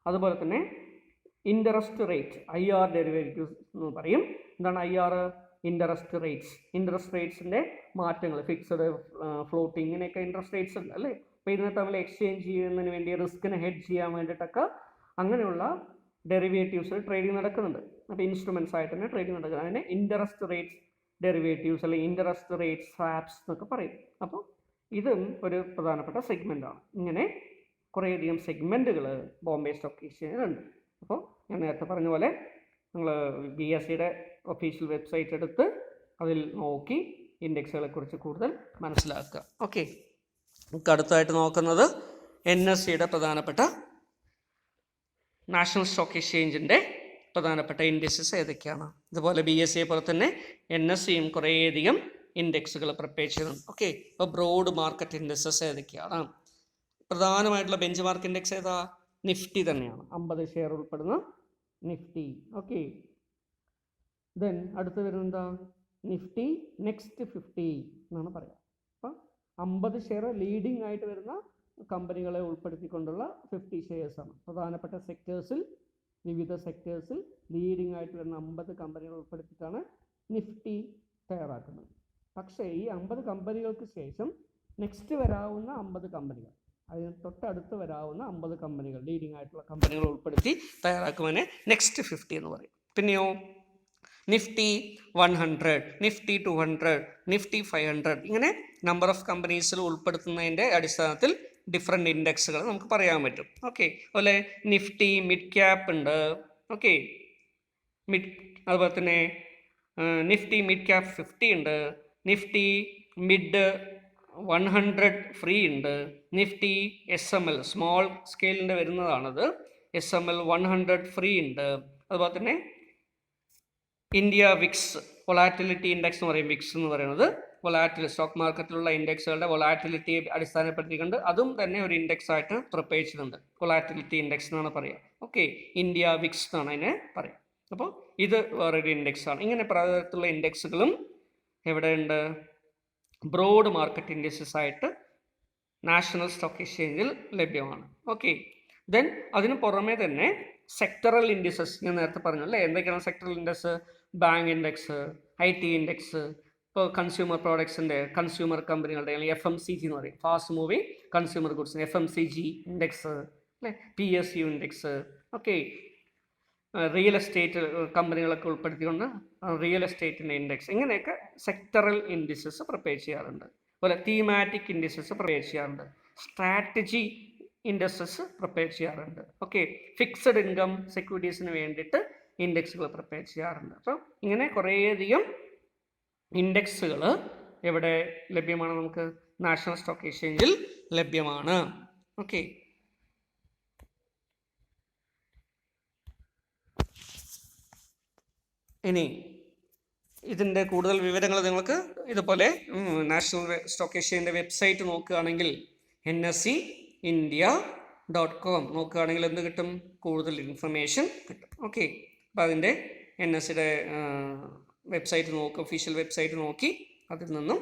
അതുപോലെ തന്നെ ഇൻട്രസ്റ്റ് റേറ്റ്, IR ഡെറിവേറ്റീവ്സ് എന്ന് പറയും. എന്താണ് IR? Interest rates. ഇൻട്രസ്റ്റ് റേറ്റ്സിൻ്റെ മാറ്റങ്ങൾ, ഫിക്സഡ്, ഫ്ലോട്ടിങ്, ഇങ്ങനെയൊക്കെ ഇൻട്രസ്റ്റ് റേറ്റ്സ് ഉണ്ട് അല്ലേ. അപ്പോൾ ഇതിനെ തമ്മിൽ എക്സ്ചേഞ്ച് ചെയ്യുന്നതിന് വേണ്ടി, റിസ്കിനെ ഹെഡ്ജ് ചെയ്യാൻ വേണ്ടിയിട്ടൊക്കെ അങ്ങനെയുള്ള ഡെറിവേറ്റീവ്സ് ട്രേഡിംഗ് നടക്കുന്നുണ്ട്. അപ്പോൾ ഇൻസ്ട്രുമെൻറ്റ്സ് ആയിട്ട് തന്നെ ട്രേഡിംഗ് നടക്കുന്നത്. അതിനെ ഇൻട്രസ്റ്റ് റേറ്റ്സ് ഡെറിവേറ്റീവ്സ് അല്ലെങ്കിൽ ഇൻട്രസ്റ്റ് റേറ്റ് സ്വാപ്സ് എന്നൊക്കെ പറയും. അപ്പോൾ ഇതും ഒരു പ്രധാനപ്പെട്ട സെഗ്മെൻ്റാണ്. ഇങ്ങനെ കുറേയധികം സെഗ്മെൻറ്റുകൾ ബോംബെ സ്റ്റോക്ക് എക്സ്ചേഞ്ചിലുണ്ട്. അപ്പോൾ ഞാൻ നേരത്തെ പറഞ്ഞ പോലെ നിങ്ങൾ BSEയുടെ ഒഫീഷ്യൽ വെബ്സൈറ്റ് എടുത്ത് അതിൽ നോക്കി ഇൻഡെക്സുകളെ കുറിച്ച് കൂടുതൽ മനസ്സിലാക്കുക. ഓക്കെ, നമുക്ക് അടുത്തായിട്ട് നോക്കുന്നത് NSEയുടെ പ്രധാനപ്പെട്ട, നാഷണൽ സ്റ്റോക്ക് എക്സ്ചേഞ്ചിൻ്റെ പ്രധാനപ്പെട്ട ഇൻഡെക്സസ് ഏതൊക്കെയാണ്. ഇതുപോലെ BSE പോലെ തന്നെ NSEയും കുറേയധികം ഇൻഡെക്സുകൾ പ്രിപ്പയർ ചെയ്യുന്നുണ്ട്. ഓക്കെ, അപ്പോൾ ബ്രോഡ് മാർക്കറ്റ് ഇൻഡെക്സസ് ഏതൊക്കെയാണ്? പ്രധാനമായിട്ടുള്ള ബെഞ്ച് മാർക്ക് ഇൻഡെക്സ് ഏതാ? നിഫ്റ്റി തന്നെയാണ്. 50 ഷെയർ ഉൾപ്പെടുന്ന നിഫ്റ്റി. ഓക്കെ, ദെൻ അടുത്ത് വരുന്നത് എന്താ? നിഫ്റ്റി നെക്സ്റ്റ് 50 എന്നാണ് പറയുക. അപ്പം 50 ഷെയർ ലീഡിംഗ് ആയിട്ട് വരുന്ന കമ്പനികളെ ഉൾപ്പെടുത്തിക്കൊണ്ടുള്ള 50 ഷെയർസാണ്. പ്രധാനപ്പെട്ട സെക്ടേഴ്സിൽ, വിവിധ സെക്ടേഴ്സിൽ ലീഡിംഗ് ആയിട്ട് വരുന്ന 50 കമ്പനികൾ ഉൾപ്പെടുത്തിയിട്ടാണ് നിഫ്റ്റി തയ്യാറാക്കുന്നത്. പക്ഷേ ഈ 50 കമ്പനികൾക്ക് ശേഷം നെക്സ്റ്റ് വരാവുന്ന 50 കമ്പനികൾ, അതിന് തൊട്ടടുത്ത് വരാവുന്ന 50 കമ്പനികൾ, ലീഡിംഗ് ആയിട്ടുള്ള കമ്പനികൾ ഉൾപ്പെടുത്തി തയ്യാറാക്കുവാനെ നെക്സ്റ്റ് 50 എന്ന് പറയും. പിന്നെയോ നിഫ്റ്റി 100, നിഫ്റ്റി 200, നിഫ്റ്റി 500, ഇങ്ങനെ നമ്പർ ഓഫ് കമ്പനീസിൽ ഉൾപ്പെടുത്തുന്നതിൻ്റെ അടിസ്ഥാനത്തിൽ ഡിഫറെൻ്റ് ഇൻഡെക്സുകൾ നമുക്ക് പറയാൻ പറ്റും. ഓക്കെ, അതുപോലെ നിഫ്റ്റി മിഡ് ക്യാപ്പ് ഉണ്ട്. ഓക്കെ, അതുപോലെ തന്നെ നിഫ്റ്റി മിഡ് ക്യാപ്പ് 50 ഉണ്ട്. നിഫ്റ്റി മിഡ് 100 ഫ്രീ ഉണ്ട്. നിഫ്റ്റി SML സ്മോൾ സ്കെയിലിൻ്റെ വരുന്നതാണത്. SML 100 ഫ്രീ ഉണ്ട്. അതുപോലെ തന്നെ ഇന്ത്യ വിക്സ് വൊളാറ്റിലിറ്റി ഇൻഡെക്സ് എന്ന് പറയും. വിക്സ് എന്ന് പറയുന്നത് വൊളാറ്റിൽ സ്റ്റോക്ക് മാർക്കറ്റിലുള്ള ഇൻഡെക്സുകളുടെ വൊളാറ്റിലിറ്റി അടിസ്ഥാനപ്പെടുത്തിക്കൊണ്ട് അതും തന്നെ ഒരു ഇൻഡെക്സ് ആയിട്ട് പ്രിപ്പയർ ചെയ്യുന്നുണ്ട്. വൊളാറ്റിലിറ്റി ഇൻഡെക്സ് എന്നാണ് പറയുക. ഓക്കെ, ഇന്ത്യ വിക്സ് എന്നാണ് അതിനെ പറയുക. അപ്പോൾ ഇത് വേറൊരു ഇൻഡെക്സ് ആണ്. ഇങ്ങനെ പലതരത്തിലുള്ള ഇൻഡെക്സുകളും എവിടെയുണ്ട്? ബ്രോഡ് മാർക്കറ്റ് ഇൻഡെക്സസ് ആയിട്ട് നാഷണൽ സ്റ്റോക്ക് എക്സ്ചേഞ്ചിൽ ലഭ്യമാണ്. ഓക്കെ, ദെൻ അതിന് പുറമെ തന്നെ സെക്ടറൽ ഇൻഡെക്സസ് ഞാൻ നേരത്തെ പറഞ്ഞു അല്ലേ. എന്തൊക്കെയാണ് sectoral index? Bank index, IT index, ഇപ്പോൾ കൺസ്യൂമർ പ്രോഡക്ട്സിൻ്റെ, കൺസ്യൂമർ കമ്പനികളുടെ അല്ലെങ്കിൽ FMCG എന്ന് പറയും, fast moving consumer goods, FMCG index അല്ലേ. PSU index. Okay, real estate കമ്പനികളൊക്കെ ഉൾപ്പെടുത്തിക്കൊണ്ട് റിയൽ എസ്റ്റേറ്റിൻ്റെ ഇൻഡെക്സ്, ഇങ്ങനെയൊക്കെ സെക്ടറൽ ഇൻഡെക്സസ് പ്രിപ്പയർ ചെയ്യാറുണ്ട്. അതുപോലെ തീമാറ്റിക് ഇൻഡെക്സസ് പ്രിപ്പയർ ചെയ്യാറുണ്ട്. സ്ട്രാറ്റജി ഇൻഡെക്സസ് പ്രിപ്പയർ ചെയ്യാറുണ്ട്. ഓക്കെ, ഫിക്സഡ് ഇൻകം സെക്യൂരിറ്റീസിന് വേണ്ടിയിട്ട് ഇൻഡെക്സുകൾ പ്രിപ്പയർ ചെയ്യാറുണ്ട്. അപ്പോൾ ഇങ്ങനെ കുറേയധികം ഇൻഡെക്സുകൾ എവിടെ ലഭ്യമാണ്? നമുക്ക് നാഷണൽ സ്റ്റോക്ക് എക്സ്ചേഞ്ചിൽ ലഭ്യമാണ്. ഓക്കെ, ഇനി ഇതിൻ്റെ കൂടുതൽ വിവരങ്ങൾ നിങ്ങൾക്ക് ഇതുപോലെ നാഷണൽ സ്റ്റോക്ക് എക്സ്ചേഞ്ചിൻ്റെ വെബ്സൈറ്റ് നോക്കുകയാണെങ്കിൽ NSEindia.com നോക്കുകയാണെങ്കിൽ എന്ത് കിട്ടും? കൂടുതൽ ഇൻഫർമേഷൻ കിട്ടും. ഓക്കെ, അപ്പോൾ അതിൻ്റെ NSEയുടെ വെബ്സൈറ്റ് നോക്കി, ഒഫീഷ്യൽ വെബ്സൈറ്റ് നോക്കി അതിൽ നിന്നും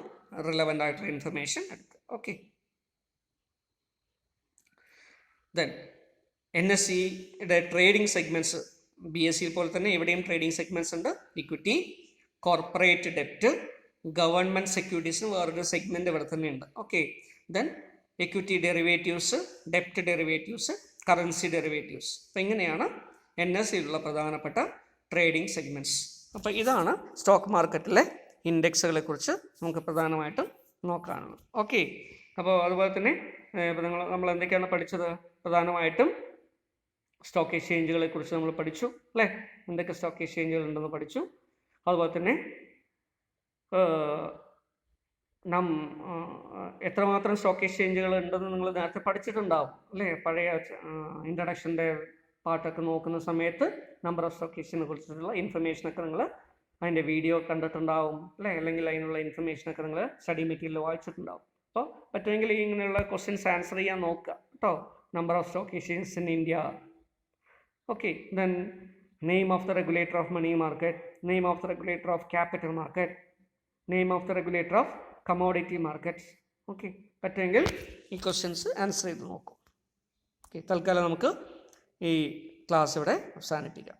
റിലവൻ്റ് ആയിട്ടുള്ള ഇൻഫർമേഷൻ എടുക്കുക. ഓക്കെ, ദെൻ NSEയുടെ ട്രേഡിംഗ് സെഗ്മെൻറ്റ്സ് BSE പോലെ തന്നെ ഇവിടെയും ട്രേഡിംഗ് സെഗ്മെൻറ്റ്സ് ഉണ്ട്. ഇക്വിറ്റി, കോർപ്പറേറ്റ് ഡെപ്റ്റ്, ഗവൺമെൻറ് സെക്യൂരിറ്റീസിന് വേറൊരു സെഗ്മെൻറ്റ് ഇവിടെ തന്നെ ഉണ്ട്. Okay, then equity derivatives, debt derivatives, currency derivatives. അപ്പോൾ ഇങ്ങനെയാണ് NSEയിലുള്ള പ്രധാനപ്പെട്ട ട്രേഡിംഗ് സെഗ്മെൻറ്റ്സ്. അപ്പോൾ ഇതാണ് സ്റ്റോക്ക് മാർക്കറ്റിലെ ഇൻഡെക്സുകളെ കുറിച്ച് നമുക്ക് പ്രധാനമായിട്ടും നോക്കാനുള്ളത്. ഓക്കെ, അപ്പോൾ അതുപോലെ തന്നെ ഇപ്പോൾ നമ്മൾ എന്തൊക്കെയാണ് പഠിച്ചത്? പ്രധാനമായിട്ടും സ്റ്റോക്ക് എക്സ്ചേഞ്ചുകളെ കുറിച്ച് നമ്മൾ പഠിച്ചു അല്ലേ. എന്തൊക്കെ സ്റ്റോക്ക് എക്സ്ചേഞ്ചുകൾ ഉണ്ടെന്ന് പഠിച്ചു. അതുപോലെ തന്നെ എത്രമാത്രം സ്റ്റോക്ക് എക്സ്ചേഞ്ചുകൾ ഉണ്ടെന്ന് നിങ്ങൾ നേരത്തെ പഠിച്ചിട്ടുണ്ടാവും അല്ലേ. പഴയ ഇൻട്രഡക്ഷൻ്റെ പാർട്ടൊക്കെ നോക്കുന്ന സമയത്ത് നമ്പർ ഓഫ് സ്റ്റോക്ക് എക്സ്ചേഞ്ചിനെ കുറിച്ചിട്ടുള്ള ഇൻഫർമേഷനൊക്കെ നിങ്ങൾ അതിൻ്റെ വീഡിയോ കണ്ടിട്ടുണ്ടാവും അല്ലേ. അല്ലെങ്കിൽ അതിനുള്ള ഇൻഫർമേഷനൊക്കെ നിങ്ങൾ സ്റ്റഡി മെറ്റീരിയൽ വായിച്ചിട്ടുണ്ടാവും. അപ്പോൾ പറ്റുമെങ്കിൽ ഇങ്ങനെയുള്ള ക്വസ്റ്റ്യൻസ് ആൻസർ ചെയ്യാൻ നോക്കുക കേട്ടോ. Number of stock exchanges in India. Okay, then name of the regulator of money market, name of the regulator of capital market, name of the regulator of commodity markets. Okay, പറ്റുമെങ്കിൽ ഈ questions answer ചെയ്ത് നോക്കും. Okay, തൽക്കാലം നമുക്ക് ഈ class ഇവിടെ അവസാനിപ്പിക്കാം.